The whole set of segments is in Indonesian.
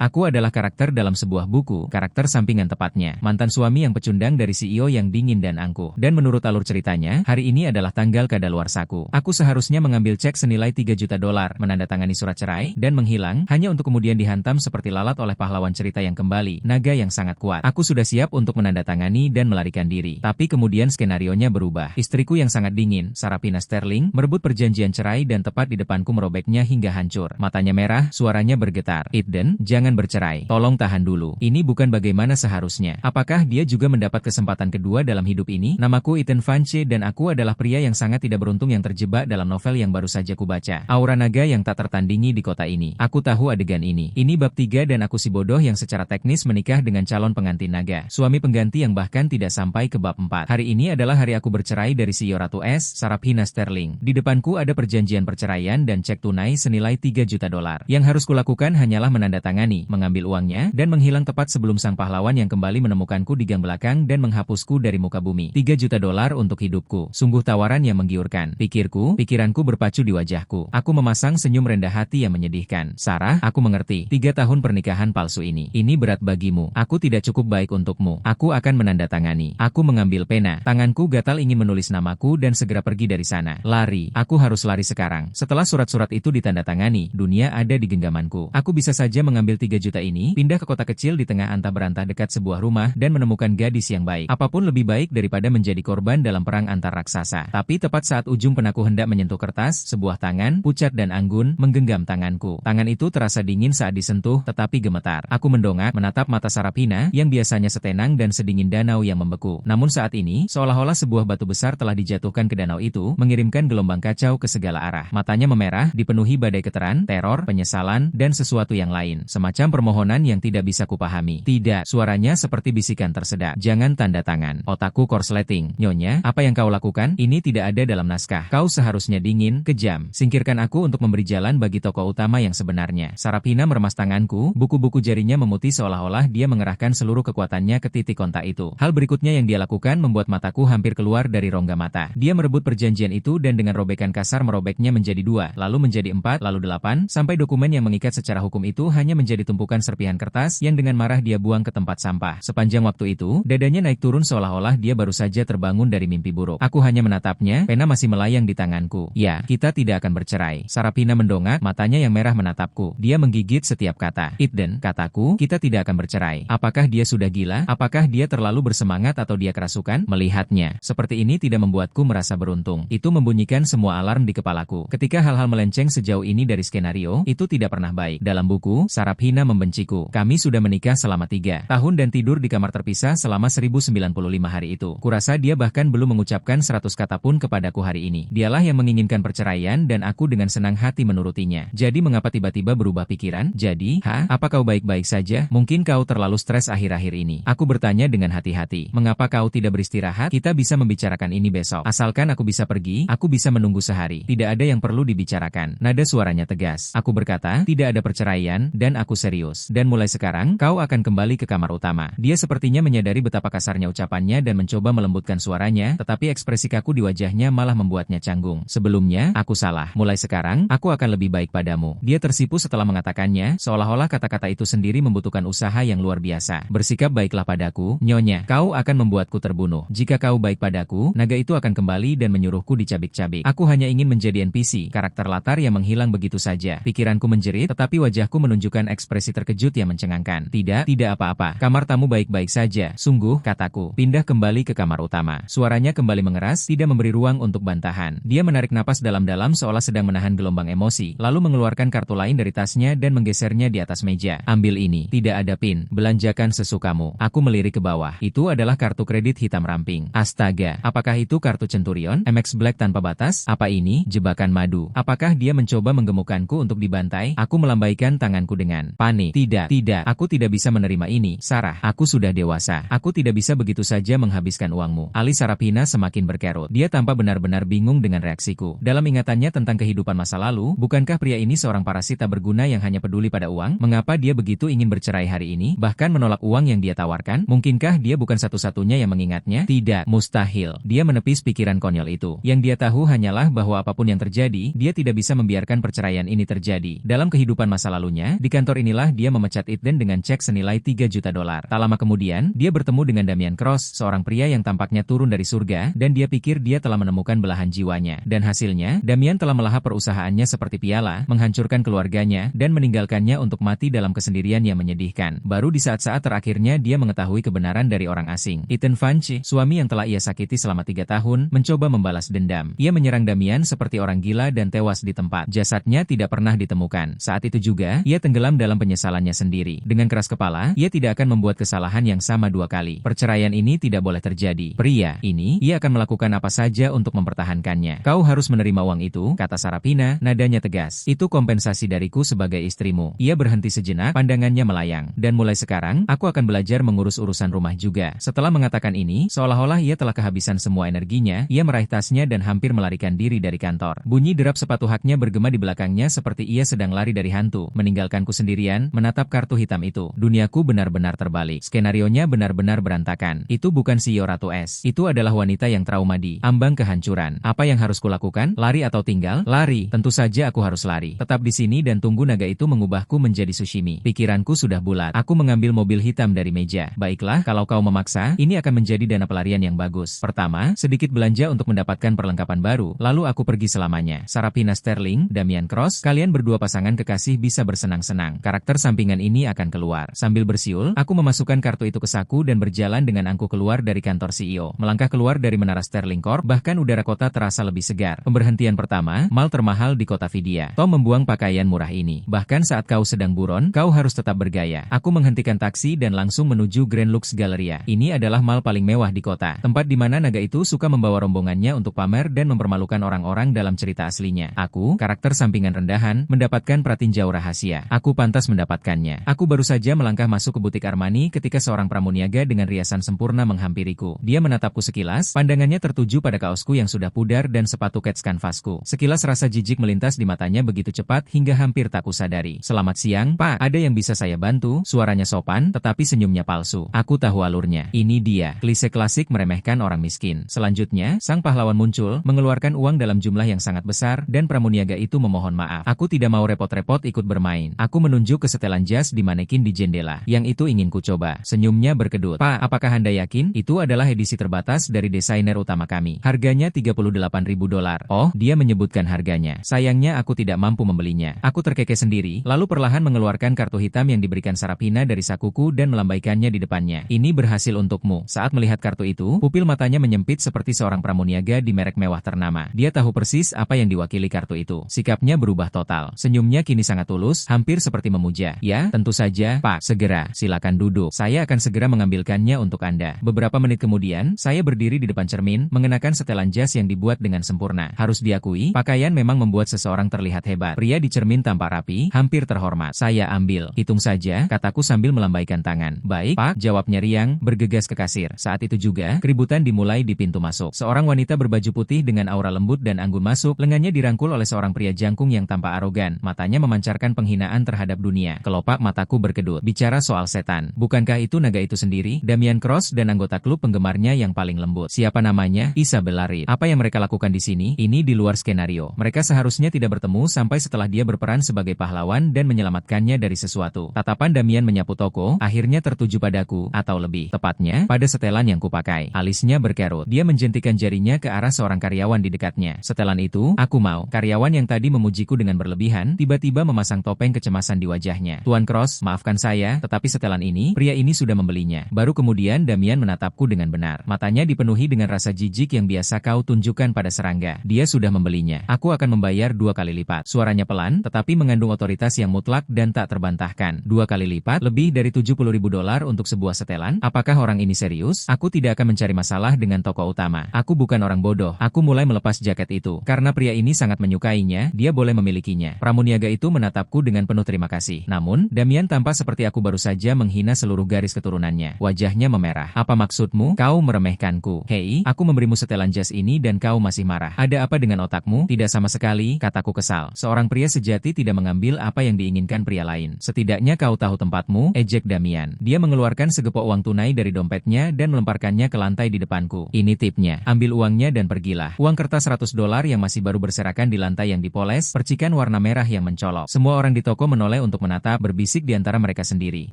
Aku adalah karakter dalam sebuah buku, karakter sampingan tepatnya. Mantan suami yang pecundang dari CEO yang dingin dan angkuh. Dan menurut alur ceritanya, hari ini adalah tanggal kadaluarsaku. Aku seharusnya mengambil cek senilai 3 juta dolar, menandatangani surat cerai, dan menghilang, hanya untuk kemudian dihantam seperti lalat oleh pahlawan cerita yang kembali, naga yang sangat kuat. Aku sudah siap untuk menandatangani dan melarikan diri. Tapi kemudian skenarionya berubah. Istriku yang sangat dingin, Sarapina Sterling, merebut perjanjian cerai dan tepat di depanku merobeknya hingga hancur. Matanya merah, suaranya bergetar. Eden, jangan bercerai. Tolong tahan dulu. Ini bukan bagaimana seharusnya. Apakah dia juga mendapat kesempatan kedua dalam hidup ini? Namaku Ethan Vance dan aku adalah pria yang sangat tidak beruntung yang terjebak dalam novel yang baru saja kubaca. Aura naga yang tak tertandingi di kota ini. Aku tahu adegan ini. Ini bab 3 dan aku si bodoh yang secara teknis menikah dengan calon pengantin naga. Suami pengganti yang bahkan tidak sampai ke bab 4. Hari ini adalah hari aku bercerai dari CEO Ratu S, Sarapina Sterling. Di depanku ada perjanjian perceraian dan cek tunai senilai 3 juta dolar. Yang harus kulakukan hanyalah menandatangani, mengambil uangnya, dan menghilang tepat sebelum sang pahlawan yang kembali menemukanku di gang belakang dan menghapusku dari muka bumi. 3 juta dolar untuk hidupku. Sungguh tawaran yang menggiurkan. Pikiranku berpacu di wajahku. Aku memasang senyum rendah hati yang menyedihkan. Sarah, aku mengerti. 3 tahun pernikahan palsu ini. Ini berat bagimu. Aku tidak cukup baik untukmu. Aku akan menandatangani. Aku mengambil pena. Tanganku gatal ingin menulis namaku dan segera pergi dari sana. Lari. Aku harus lari sekarang. Setelah surat-surat itu ditandatangani, dunia ada di genggamanku. Aku bisa saja mengambil 3 juta ini, pindah ke kota kecil di tengah antah berantah dekat sebuah rumah, dan menemukan gadis yang baik. Apapun lebih baik daripada menjadi korban dalam perang antar raksasa. Tapi tepat saat ujung penaku hendak menyentuh kertas, sebuah tangan, pucat dan anggun, menggenggam tanganku. Tangan itu terasa dingin saat disentuh, tetapi gemetar. Aku mendongak, menatap mata Sarapina, yang biasanya setenang dan sedingin danau yang membeku. Namun saat ini, seolah-olah sebuah batu besar telah dijatuhkan ke danau itu, mengirimkan gelombang kacau ke segala arah. Matanya memerah, dipenuhi badai keteran, teror, penyesalan, dan sesuatu yang lain. Semacam permohonan yang tidak bisa kupahami. Tidak, suaranya seperti bisikan tersedak. Jangan tanda tangan. Otakku korsleting. Nyonya, apa yang kau lakukan? Ini tidak ada dalam naskah. Kau seharusnya dingin, kejam. Singkirkan aku untuk memberi jalan bagi tokoh utama yang sebenarnya. Sarapina meremas tanganku, buku-buku jarinya memutih seolah-olah dia mengerahkan seluruh kekuatannya ke titik kontak itu. Hal berikutnya yang dia lakukan membuat mataku hampir keluar dari rongga mata. Dia merebut perjanjian itu dan dengan robekan kasar merobeknya menjadi 2, lalu menjadi 4, lalu 8, sampai dokumen yang mengikat secara hukum itu hanya menjadi tumpukan serpihan kertas yang dengan marah dia buang ke tempat sampah. Sepanjang waktu itu, dadanya naik turun seolah-olah dia baru saja terbangun dari mimpi buruk. Aku hanya menatapnya, pena masih melayang di tanganku. Ya, kita tidak akan bercerai. Sarapina mendongak, matanya yang merah menatapku. Dia menggigit setiap kata. Eden, kataku, kita tidak akan bercerai. Apakah dia sudah gila? Apakah dia terlalu bersemangat atau dia kerasukan? Melihatnya seperti ini tidak membuatku merasa beruntung. Itu membunyikan semua alarm di kepalaku. Ketika hal-hal melenceng sejauh ini dari skenario, itu tidak pernah baik. Dalam buku, Sarapina membenciku. Kami sudah menikah selama 3 tahun dan tidur di kamar terpisah selama 1095 hari itu. Kurasa dia bahkan belum mengucapkan 100 kata pun kepadaku hari ini. Dialah yang menginginkan perceraian dan aku dengan senang hati menurutinya. Jadi mengapa tiba-tiba berubah pikiran? Jadi, apa kau baik-baik saja? Mungkin kau terlalu stres akhir-akhir ini. Aku bertanya dengan hati-hati. Mengapa kau tidak beristirahat? Kita bisa membicarakan ini besok. Asalkan aku bisa pergi, aku bisa menunggu sehari. Tidak ada yang perlu dibicarakan. Nada suaranya tegas. Aku berkata, tidak ada perceraian, dan aku serius. Dan mulai sekarang, kau akan kembali ke kamar utama. Dia sepertinya menyadari betapa kasarnya ucapannya dan mencoba melembutkan suaranya, tetapi ekspresi kaku di wajahnya malah membuatnya canggung. Sebelumnya, aku salah. Mulai sekarang, aku akan lebih baik padamu. Dia tersipu setelah mengatakannya, seolah-olah kata-kata itu sendiri membutuhkan usaha yang luar biasa. Bersikap baiklah padaku, Nyonya. Kau akan membuatku terbunuh. Jika kau baik padaku, naga itu akan kembali dan menyuruhku dicabik-cabik. Aku hanya ingin menjadi NPC, karakter latar yang menghilang begitu saja. Pikiranku menjerit, tetapi wajahku menunjukkan ekspresi terkejut yang mencengangkan. Tidak apa-apa. Kamar tamu baik-baik saja. Sungguh, kataku. Pindah kembali ke kamar utama. Suaranya kembali mengeras, tidak memberi ruang untuk bantahan. Dia menarik napas dalam-dalam seolah sedang menahan gelombang emosi, lalu mengeluarkan kartu lain dari tasnya dan menggesernya di atas meja. Ambil ini. Tidak ada pin. Belanjakan sesukamu. Aku melirik ke bawah. Itu adalah kartu kredit hitam ramping. Astaga. Apakah itu kartu Centurion? MX Black tanpa batas? Apa ini? Jebakan madu. Apakah dia mencoba menggemukkanku untuk dibantai? Aku melambaikan tanganku dengan panik. Tidak. Aku tidak bisa menerima ini. Sarah, aku sudah dewasa. Aku tidak bisa begitu saja menghabiskan uangmu. Alis Sarapina semakin berkerut. Dia tampak benar-benar bingung dengan reaksiku. Dalam ingatannya tentang kehidupan masa lalu, bukankah pria ini seorang parasit tak berguna yang hanya peduli pada uang? Mengapa dia begitu ingin bercerai hari ini, bahkan menolak uang yang dia tawarkan? Mungkinkah dia bukan satu-satunya yang mengingatnya? Tidak, mustahil. Dia menepis pikiran konyol itu. Yang dia tahu hanyalah bahwa apapun yang terjadi, dia tidak bisa membiarkan perceraian ini terjadi. Dalam kehidupan masa lalunya, di kantor ini inilah dia memecat Eden dengan cek senilai 3 juta dolar. Tak lama kemudian, dia bertemu dengan Damian Cross, seorang pria yang tampaknya turun dari surga, dan dia pikir dia telah menemukan belahan jiwanya. Dan hasilnya, Damian telah melahap perusahaannya seperti piala, menghancurkan keluarganya, dan meninggalkannya untuk mati dalam kesendirian yang menyedihkan. Baru di saat-saat terakhirnya dia mengetahui kebenaran dari orang asing. Ethan Vance, suami yang telah ia sakiti selama 3 tahun, mencoba membalas dendam. Ia menyerang Damian seperti orang gila dan tewas di tempat. Jasadnya tidak pernah ditemukan. Saat itu juga, ia tenggelam dalam penyesalannya sendiri. Dengan keras kepala, ia tidak akan membuat kesalahan yang sama 2 kali. Perceraian ini tidak boleh terjadi. Pria ini, ia akan melakukan apa saja untuk mempertahankannya. Kau harus menerima uang itu, kata Sarapina, nadanya tegas. Itu kompensasi dariku sebagai istrimu. Ia berhenti sejenak, pandangannya melayang. Dan mulai sekarang, aku akan belajar mengurus urusan rumah juga. Setelah mengatakan ini, seolah-olah ia telah kehabisan semua energinya, ia meraih tasnya dan hampir melarikan diri dari kantor. Bunyi derap sepatu haknya bergema di belakangnya seperti ia sedang lari dari hantu. Meninggalkanku sendirian, menatap kartu hitam itu. Duniaku benar-benar terbalik. Skenarionya benar-benar berantakan. Itu bukan CEO Ratu S. Itu adalah wanita yang trauma di ambang kehancuran. Apa yang harus kulakukan? Lari atau tinggal? Lari. Tentu saja aku harus lari. Tetap di sini dan tunggu naga itu mengubahku menjadi sushimi. Pikiranku sudah bulat. Aku mengambil mobil hitam dari meja. Baiklah, kalau kau memaksa, ini akan menjadi dana pelarian yang bagus. Pertama, sedikit belanja untuk mendapatkan perlengkapan baru, lalu aku pergi selamanya. Sarapina Sterling, Damian Cross, kalian berdua pasangan kekasih bisa bersenang-senang. Karakter sampingan ini akan keluar. Sambil bersiul, aku memasukkan kartu itu ke saku dan berjalan dengan angkuh keluar dari kantor CEO. Melangkah keluar dari menara Sterling Corp, bahkan udara kota terasa lebih segar. Pemberhentian pertama, mal termahal di kota Vidya. Tom membuang pakaian murah ini. Bahkan saat kau sedang buron, kau harus tetap bergaya. Aku menghentikan taksi dan langsung menuju Grand Lux Galleria. Ini adalah mal paling mewah di kota. Tempat di mana naga itu suka membawa rombongannya untuk pamer dan mempermalukan orang-orang dalam cerita aslinya. Aku, karakter sampingan rendahan, mendapatkan pratinjau rahasia. Aku pantas mendapatkannya. Aku baru saja melangkah masuk ke butik Armani ketika seorang pramuniaga dengan riasan sempurna menghampiriku. Dia menatapku sekilas, pandangannya tertuju pada kaosku yang sudah pudar dan sepatu kets kanvasku. Sekilas rasa jijik melintas di matanya begitu cepat hingga hampir tak kusadari. Selamat siang, Pak. Ada yang bisa saya bantu? Suaranya sopan, tetapi senyumnya palsu. Aku tahu alurnya. Ini dia. Klise klasik meremehkan orang miskin. Selanjutnya, sang pahlawan muncul, mengeluarkan uang dalam jumlah yang sangat besar, dan pramuniaga itu memohon maaf. Aku tidak mau repot-repot ikut bermain. Aku menunjuk ke setelan jas di manekin di jendela. Yang itu ingin ku coba. Senyumnya berkedut. Pak, apakah Anda yakin? Itu adalah edisi terbatas dari desainer utama kami. Harganya $38.000. Oh, dia menyebutkan harganya. Sayangnya aku tidak mampu membelinya. Aku terkekeh sendiri, lalu perlahan mengeluarkan kartu hitam yang diberikan Sarapina dari sakuku dan melambaikannya di depannya. Ini berhasil untukmu. Saat melihat kartu itu, pupil matanya menyempit seperti seorang pramuniaga di merek mewah ternama. Dia tahu persis apa yang diwakili kartu itu. Sikapnya berubah total. Senyumnya kini sangat tulus, hampir seperti memuja. Ya, tentu saja, Pak. Segera, silakan duduk. Saya akan segera mengambilkannya untuk Anda. Beberapa menit kemudian, saya berdiri di depan cermin, mengenakan setelan jas yang dibuat dengan sempurna. Harus diakui, pakaian memang membuat seseorang terlihat hebat. Pria di cermin tampak rapi, hampir terhormat. Saya ambil. Hitung saja, kataku sambil melambaikan tangan. Baik, Pak, jawabnya riang, bergegas ke kasir. Saat itu juga, keributan dimulai di pintu masuk. Seorang wanita berbaju putih dengan aura lembut dan anggun masuk, lengannya dirangkul oleh seorang pria jangkung yang tampak arogan. Matanya memancarkan penghinaan terhadap dunia. Kelopak mataku berkedut. Bicara soal setan, bukankah itu naga itu sendiri? Damian Cross dan anggota klub penggemarnya yang paling lembut. Siapa namanya? Isabella Reed. Apa yang mereka lakukan di sini? Ini di luar skenario. Mereka seharusnya tidak bertemu sampai setelah dia berperan sebagai pahlawan dan menyelamatkannya dari sesuatu. Tatapan Damian menyapu toko, akhirnya tertuju padaku, atau lebih tepatnya, pada setelan yang kupakai. Alisnya berkerut. Dia menjentikan jarinya ke arah seorang karyawan di dekatnya. Setelan itu, aku mau. Karyawan yang tadi memujiku dengan berlebihan, tiba-tiba memasang topeng kecemasan di wajahnya. Tuan Cross, maafkan saya, tetapi setelan ini, pria ini sudah membelinya. Baru kemudian Damian menatapku dengan benar. Matanya dipenuhi dengan rasa jijik yang biasa kau tunjukkan pada serangga. Dia sudah membelinya. Aku akan membayar 2 kali lipat. Suaranya pelan, tetapi mengandung otoritas yang mutlak dan tak terbantahkan. 2 kali lipat, lebih dari $70.000 untuk sebuah setelan? Apakah orang ini serius? Aku tidak akan mencari masalah dengan toko utama. Aku bukan orang bodoh. Aku mulai melepas jaket itu. Karena pria ini sangat menyukainya, dia boleh memilikinya. Pramuniaga itu menatapku dengan penuh terima kasih. Namun, Damian tampak seperti aku baru saja menghina seluruh garis keturunannya. Wajahnya memerah. Apa maksudmu? Kau meremehkanku. Hei, aku memberimu setelan jas ini dan kau masih marah. Ada apa dengan otakmu? Tidak sama sekali, kataku kesal. Seorang pria sejati tidak mengambil apa yang diinginkan pria lain. Setidaknya kau tahu tempatmu, ejek Damian. Dia mengeluarkan segepok uang tunai dari dompetnya dan melemparkannya ke lantai di depanku. Ini tipnya. Ambil uangnya dan pergilah. Uang kertas $100 yang masih baru berserakan di lantai yang dipoles, percikan warna merah yang mencolok. Semua orang di toko menoleh untuk untuk menatap, berbisik di antara mereka sendiri.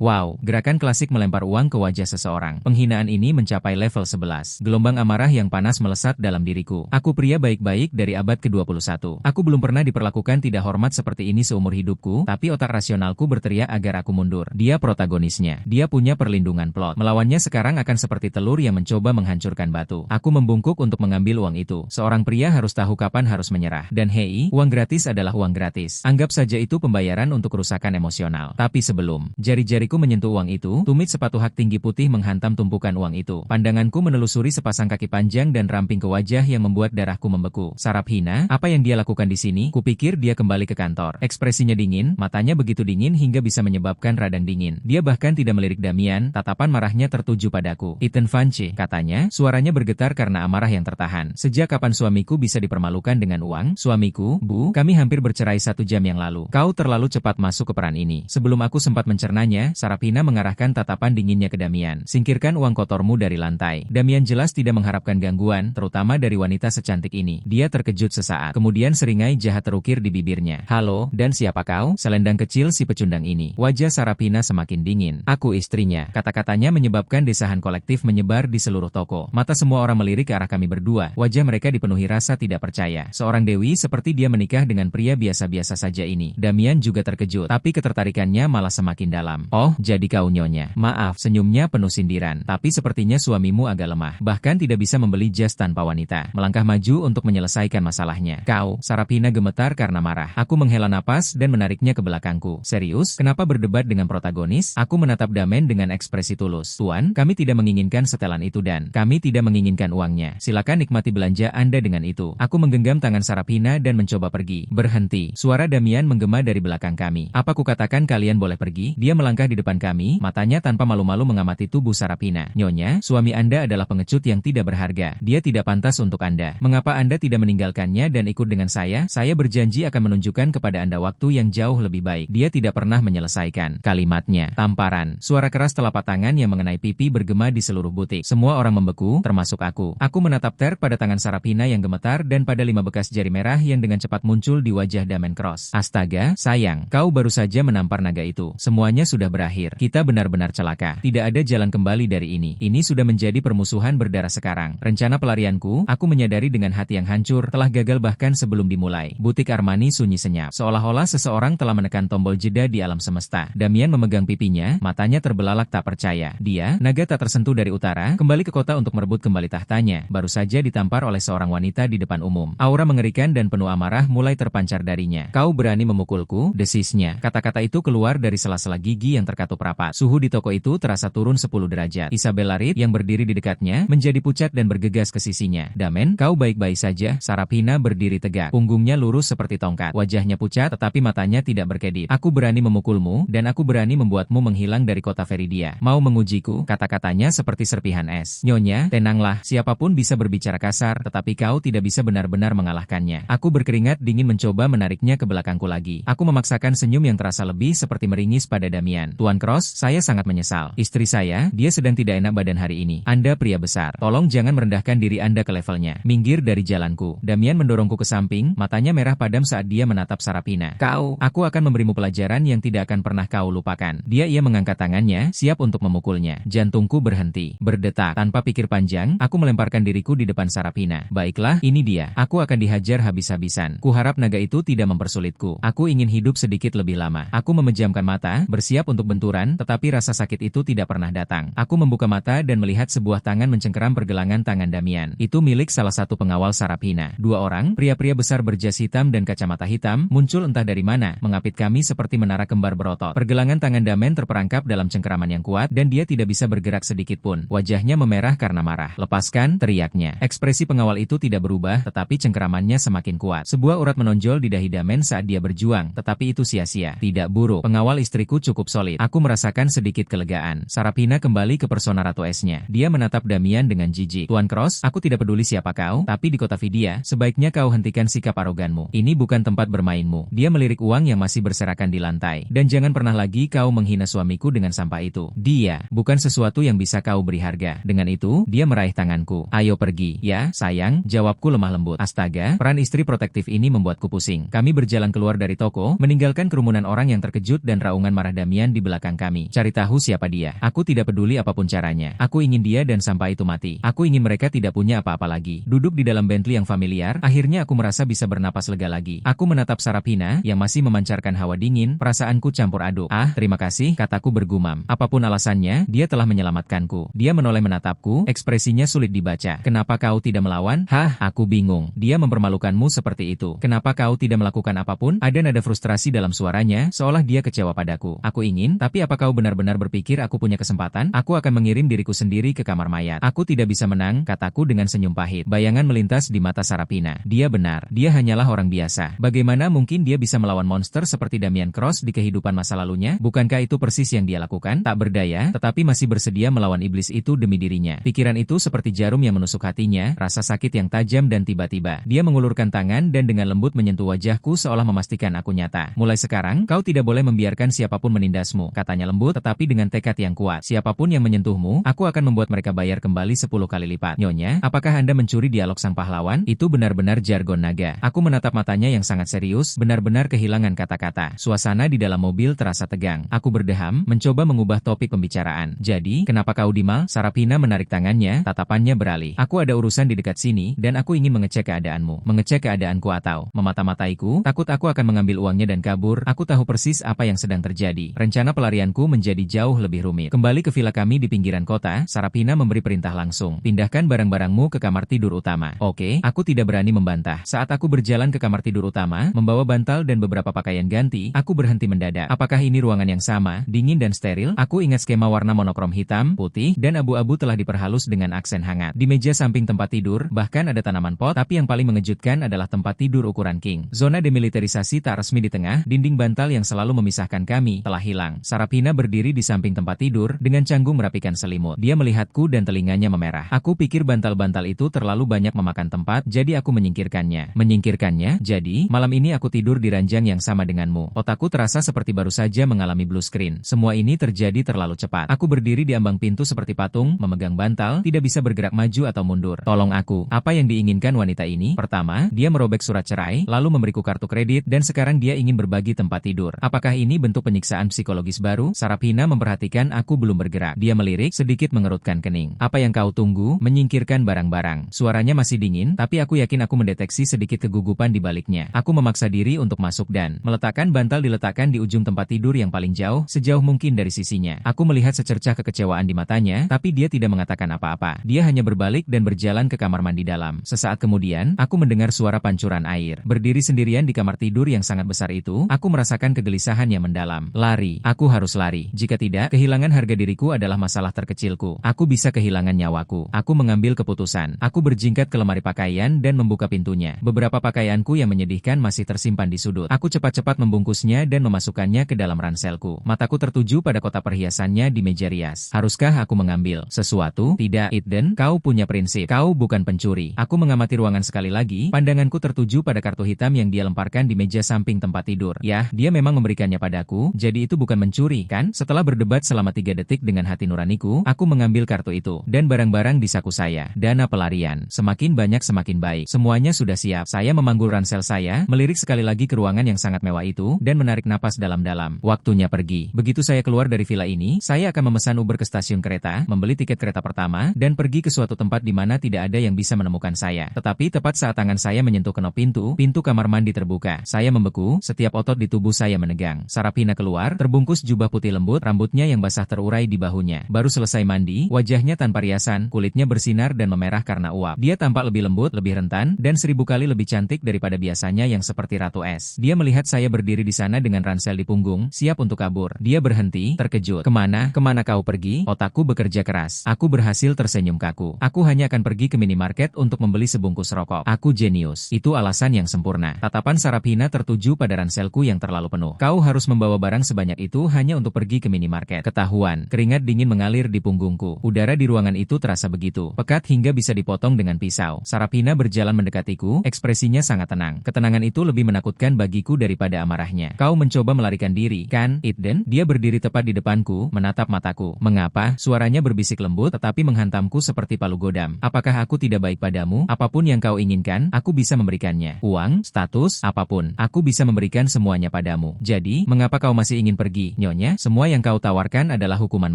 Wow, gerakan klasik melempar uang ke wajah seseorang. Penghinaan ini mencapai level 11. Gelombang amarah yang panas melesat dalam diriku. Aku pria baik-baik dari abad ke-21. Aku belum pernah diperlakukan tidak hormat seperti ini seumur hidupku, tapi otak rasionalku berteriak agar aku mundur. Dia protagonisnya. Dia punya perlindungan plot. Melawannya sekarang akan seperti telur yang mencoba menghancurkan batu. Aku membungkuk untuk mengambil uang itu. Seorang pria harus tahu kapan harus menyerah. Dan hei, uang gratis adalah uang gratis. Anggap saja itu pembayaran untuk kerusakan emosional. Tapi sebelum jari-jariku menyentuh uang itu, tumit sepatu hak tinggi putih menghantam tumpukan uang itu. Pandanganku menelusuri sepasang kaki panjang dan ramping ke wajah yang membuat darahku membeku. Sarap hina, apa yang dia lakukan di sini? Kupikir dia kembali ke kantor. Ekspresinya dingin, matanya begitu dingin hingga bisa menyebabkan radang dingin. Dia bahkan tidak melirik Damian, tatapan marahnya tertuju padaku. Ethan Vance, katanya, suaranya bergetar karena amarah yang tertahan. Sejak kapan suamiku bisa dipermalukan dengan uang? Suamiku, Bu, kami hampir bercerai 1 jam yang lalu. Kau terlalu cepat masuk ke peran ini. Sebelum aku sempat mencernanya, Sarapina mengarahkan tatapan dinginnya ke Damian. Singkirkan uang kotormu dari lantai. Damian jelas tidak mengharapkan gangguan, terutama dari wanita secantik ini. Dia terkejut sesaat. Kemudian seringai jahat terukir di bibirnya. Halo, dan siapa kau? Selendang kecil si pecundang ini. Wajah Sarapina semakin dingin. Aku istrinya. Kata-katanya menyebabkan desahan kolektif menyebar di seluruh toko. Mata semua orang melirik ke arah kami berdua. Wajah mereka dipenuhi rasa tidak percaya. Seorang dewi seperti dia menikah dengan pria biasa-biasa saja ini. Damian juga terkejut, tapi ketertarikannya malah semakin dalam. Oh, jadi kau nyonya. Maaf, senyumnya penuh sindiran. Tapi sepertinya suamimu agak lemah. Bahkan tidak bisa membeli jas tanpa wanita. Melangkah maju untuk menyelesaikan masalahnya. Kau, Sarapina gemetar karena marah. Aku menghela napas dan menariknya ke belakangku. Serius? Kenapa berdebat dengan protagonis? Aku menatap Damen dengan ekspresi tulus. Tuan, kami tidak menginginkan setelan itu dan kami tidak menginginkan uangnya. Silakan nikmati belanja Anda dengan itu. Aku menggenggam tangan Sarapina dan mencoba pergi. Berhenti. Suara Damian menggema dari belakang kami. Apa kukatakan kalian boleh pergi? Dia melangkah di depan kami, matanya tanpa malu-malu mengamati tubuh Sarapina. Nyonya, suami Anda adalah pengecut yang tidak berharga. Dia tidak pantas untuk Anda. Mengapa Anda tidak meninggalkannya dan ikut dengan saya? Saya berjanji akan menunjukkan kepada Anda waktu yang jauh lebih baik. Dia tidak pernah menyelesaikan kalimatnya. Tamparan. Suara keras telapak tangan yang mengenai pipi bergema di seluruh butik. Semua orang membeku, termasuk aku. Aku menatap pada tangan Sarapina yang gemetar dan pada 5 bekas jari merah yang dengan cepat muncul di wajah Damen Cross. Astaga, sayang, kau baru saja menampar naga itu. Semuanya sudah berakhir. Kita benar-benar celaka. Tidak ada jalan kembali dari ini. Ini sudah menjadi permusuhan berdarah sekarang. Rencana pelarianku, aku menyadari dengan hati yang hancur, telah gagal bahkan sebelum dimulai. Butik Armani sunyi senyap. Seolah-olah seseorang telah menekan tombol jeda di alam semesta. Damian memegang pipinya, matanya terbelalak tak percaya. Dia, naga tak tersentuh dari utara, kembali ke kota untuk merebut kembali tahtanya. Baru saja ditampar oleh seorang wanita di depan umum. Aura mengerikan dan penuh amarah mulai terpancar darinya. Kau berani memukulku? Desisnya. Kata-kata itu keluar dari sela-sela gigi yang terkatup rapat. Suhu di toko itu terasa turun 10 derajat. Isabel Larit yang berdiri di dekatnya menjadi pucat dan bergegas ke sisinya. Damen, kau baik-baik saja? Sarapina berdiri tegak. Punggungnya lurus seperti tongkat. Wajahnya pucat tetapi matanya tidak berkedip. Aku berani memukulmu dan aku berani membuatmu menghilang dari kota Veridia. Mau mengujiku? Kata-katanya seperti serpihan es. Nyonya, tenanglah. Siapapun bisa berbicara kasar, tetapi kau tidak bisa benar-benar mengalahkannya. Aku berkeringat dingin mencoba menariknya ke belakangku lagi. Aku memaksakan senyum yang terasa lebih seperti meringis pada Damian. Tuan Cross, saya sangat menyesal. Istri saya, dia sedang tidak enak badan hari ini. Anda pria besar. Tolong jangan merendahkan diri Anda ke levelnya. Minggir dari jalanku. Damian mendorongku ke samping, matanya merah padam saat dia menatap Sarapina. Kau, aku akan memberimu pelajaran yang tidak akan pernah kau lupakan. Ia mengangkat tangannya, siap untuk memukulnya. Jantungku berhenti, berdetak. Tanpa pikir panjang, aku melemparkan diriku di depan Sarapina. Baiklah, ini dia. Aku akan dihajar habis-habisan. Kuharap naga itu tidak mempersulitku. Aku ingin hidup sedikit lebih lama. Aku memejamkan mata, bersiap untuk benturan, tetapi rasa sakit itu tidak pernah datang. Aku membuka mata dan melihat sebuah tangan mencengkeram pergelangan tangan Damian. Itu milik salah satu pengawal Sarapina. 2 orang, pria-pria besar berjas hitam dan kacamata hitam, muncul entah dari mana, mengapit kami seperti menara kembar berotot. Pergelangan tangan Damen terperangkap dalam cengkeraman yang kuat, dan dia tidak bisa bergerak sedikit pun. Wajahnya memerah karena marah. Lepaskan, teriaknya. Ekspresi pengawal itu tidak berubah, tetapi cengkeramannya semakin kuat. Sebuah urat menonjol di dahi Damen saat dia berjuang, tetapi itu sia-sia. Tidak buruk. Pengawal istriku cukup solid. Aku merasakan sedikit kelegaan. Sarapina kembali ke persona Ratu S-nya. Dia menatap Damian dengan jijik. Tuan Cross, aku tidak peduli siapa kau, tapi di kota Vidia, sebaiknya kau hentikan sikap aroganmu. Ini bukan tempat bermainmu. Dia melirik uang yang masih berserakan di lantai. Dan jangan pernah lagi kau menghina suamiku dengan sampah itu. Dia bukan sesuatu yang bisa kau beri harga. Dengan itu, dia meraih tanganku. Ayo pergi. Ya, sayang, jawabku lemah lembut. Astaga, peran istri protektif ini membuatku pusing. Kami berjalan keluar dari toko, meninggalkan kerumunan orang orang yang terkejut dan raungan marah Damian di belakang kami. Cari tahu siapa dia. Aku tidak peduli apapun caranya. Aku ingin dia dan sampai itu mati. Aku ingin mereka tidak punya apa-apa lagi. Duduk di dalam Bentley yang familiar, akhirnya aku merasa bisa bernapas lega lagi. Aku menatap Sarapina yang masih memancarkan hawa dingin, perasaanku campur aduk. Ah, terima kasih, kataku bergumam. Apapun alasannya, dia telah menyelamatkanku. Dia menoleh menatapku, ekspresinya sulit dibaca. Kenapa kau tidak melawan? Hah, aku bingung. Dia mempermalukanmu seperti itu. Kenapa kau tidak melakukan apapun? Ada nada frustrasi dalam suaranya, seolah dia kecewa padaku. Aku ingin, tapi apa kau benar-benar berpikir aku punya kesempatan? Aku akan mengirim diriku sendiri ke kamar mayat. Aku tidak bisa menang, kataku dengan senyum pahit. Bayangan melintas di mata Sarapina. Dia benar. Dia hanyalah orang biasa. Bagaimana mungkin dia bisa melawan monster seperti Damian Cross di kehidupan masa lalunya? Bukankah itu persis yang dia lakukan? Tak berdaya, tetapi masih bersedia melawan iblis itu demi dirinya. Pikiran itu seperti jarum yang menusuk hatinya, rasa sakit yang tajam dan tiba-tiba. Dia mengulurkan tangan dan dengan lembut menyentuh wajahku seolah memastikan aku nyata. Mulai sekarang, kau tidak boleh membiarkan siapapun menindasmu, katanya lembut tetapi dengan tekad yang kuat. Siapapun yang menyentuhmu, aku akan membuat mereka bayar kembali 10 kali lipat. Nyonya, apakah Anda mencuri dialog sang pahlawan? Itu benar-benar jargon naga. Aku menatap matanya yang sangat serius, benar-benar kehilangan kata-kata. Suasana di dalam mobil terasa tegang. Aku berdeham, mencoba mengubah topik pembicaraan. Jadi, kenapa kau dimal? Sarapina menarik tangannya, tatapannya beralih. Aku ada urusan di dekat sini, dan aku ingin mengecek keadaanmu. Mengecek keadaanku atau memata-mataiku, takut aku akan mengambil uangnya dan kabur. Aku tahu persis apa yang sedang terjadi. Rencana pelarianku menjadi jauh lebih rumit. Kembali ke villa kami di pinggiran kota, Sarapina memberi perintah langsung. Pindahkan barang-barangmu ke kamar tidur utama. Oke, aku tidak berani membantah. Saat aku berjalan ke kamar tidur utama, membawa bantal dan beberapa pakaian ganti, aku berhenti mendadak. Apakah ini ruangan yang sama, dingin dan steril? Aku ingat skema warna monokrom hitam, putih, dan abu-abu telah diperhalus dengan aksen hangat. Di meja samping tempat tidur, bahkan ada tanaman pot, tapi yang paling mengejutkan adalah tempat tidur ukuran king. Zona demilitarisasi tak resmi di tengah, dinding bantal yang selalu memisahkan kami telah hilang. Sarapina berdiri di samping tempat tidur, dengan canggung merapikan selimut. Dia melihatku dan telinganya memerah. Aku pikir bantal-bantal itu terlalu banyak memakan tempat, jadi aku menyingkirkannya. Menyingkirkannya, jadi, malam ini aku tidur di ranjang yang sama denganmu. Otakku terasa seperti baru saja mengalami blue screen. Semua ini terjadi terlalu cepat. Aku berdiri di ambang pintu seperti patung, memegang bantal, tidak bisa bergerak maju atau mundur. Tolong aku. Apa yang diinginkan wanita ini? Pertama, dia merobek surat cerai, lalu memberiku kartu kredit, dan sekarang dia ingin berbagi tempat tidur. Apakah ini bentuk penyiksaan psikologis baru? Sarapina memperhatikan aku belum bergerak. Dia melirik, sedikit mengerutkan kening. Apa yang kau tunggu? Menyingkirkan barang-barang. Suaranya masih dingin, tapi aku yakin aku mendeteksi sedikit kegugupan di baliknya. Aku memaksa diri untuk masuk dan meletakkan bantal diletakkan di ujung tempat tidur yang paling jauh, sejauh mungkin dari sisinya. Aku melihat secercah kekecewaan di matanya, tapi dia tidak mengatakan apa-apa. Dia hanya berbalik dan berjalan ke kamar mandi dalam. Sesaat kemudian, aku mendengar suara pancuran air. Berdiri sendirian di kamar tidur yang sangat besar itu, aku merasakan kegelisahan yang mendalam. Lari. Aku harus lari. Jika tidak, kehilangan harga diriku adalah masalah terkecilku. Aku bisa kehilangan nyawaku. Aku mengambil keputusan. Aku berjingkat ke lemari pakaian dan membuka pintunya. Beberapa pakaianku yang menyedihkan masih tersimpan di sudut. Aku cepat-cepat membungkusnya dan memasukkannya ke dalam ranselku. Mataku tertuju pada kotak perhiasannya di meja rias. Haruskah aku mengambil sesuatu? Tidak, Eden. Kau punya prinsip. Kau bukan pencuri. Aku mengamati ruangan sekali lagi. Pandanganku tertuju pada kartu hitam yang dia lemparkan di meja samping tempat tidur. Ya, dia memang memberikannya padaku, jadi itu bukan mencuri, kan? Setelah berdebat selama 3 detik dengan hati nuraniku, aku mengambil kartu itu. Dan barang-barang di saku saya. Dana pelarian. Semakin banyak semakin baik. Semuanya sudah siap. Saya memanggul ransel saya, melirik sekali lagi ke ruangan yang sangat mewah itu, dan menarik napas dalam-dalam. Waktunya pergi. Begitu saya keluar dari villa ini, saya akan memesan Uber ke stasiun kereta, membeli tiket kereta pertama, dan pergi ke suatu tempat di mana tidak ada yang bisa menemukan saya. Tetapi tepat saat tangan saya menyentuh kenop pintu, pintu kamar mandi terbuka. Saya membeku, setiap otot di tubuh saya menegang. Sarapina keluar, terbungkus jubah putih lembut, rambutnya yang basah terurai di bahunya. Baru selesai mandi, wajahnya tanpa riasan, kulitnya bersinar dan memerah karena uap. Dia tampak lebih lembut, lebih rentan, dan 1000 kali lebih cantik daripada biasanya yang seperti ratu es. Dia melihat saya berdiri di sana dengan ransel di punggung, siap untuk kabur. Dia berhenti, terkejut. Kemana? Kemana kau pergi? Otakku bekerja keras. Aku berhasil tersenyum kaku. Aku hanya akan pergi ke minimarket untuk membeli sebungkus rokok. Aku jenius. Itu alasan yang sempurna. Tatapan Sarapina tertuju pada ranselku yang terlalu penuh. Kau harus membawa barang sebanyak itu hanya untuk pergi ke minimarket. Ketahuan. Keringat dingin mengalir di punggungku. Udara di ruangan itu terasa begitu pekat hingga bisa dipotong dengan pisau. Sarapina berjalan mendekatiku, ekspresinya sangat tenang. Ketenangan itu lebih menakutkan bagiku daripada amarahnya. Kau mencoba melarikan diri, kan, Eden? Dia berdiri tepat di depanku, menatap mataku. Mengapa? Suaranya berbisik lembut tetapi menghantamku seperti palu godam. Apakah aku tidak baik padamu? Apapun yang kau inginkan, aku bisa memberikannya. Uang, status, apapun. Aku bisa memberikan semuanya padamu. padamu. Jadi, mengapa kau masih ingin pergi, Nyonya? Semua yang kau tawarkan adalah hukuman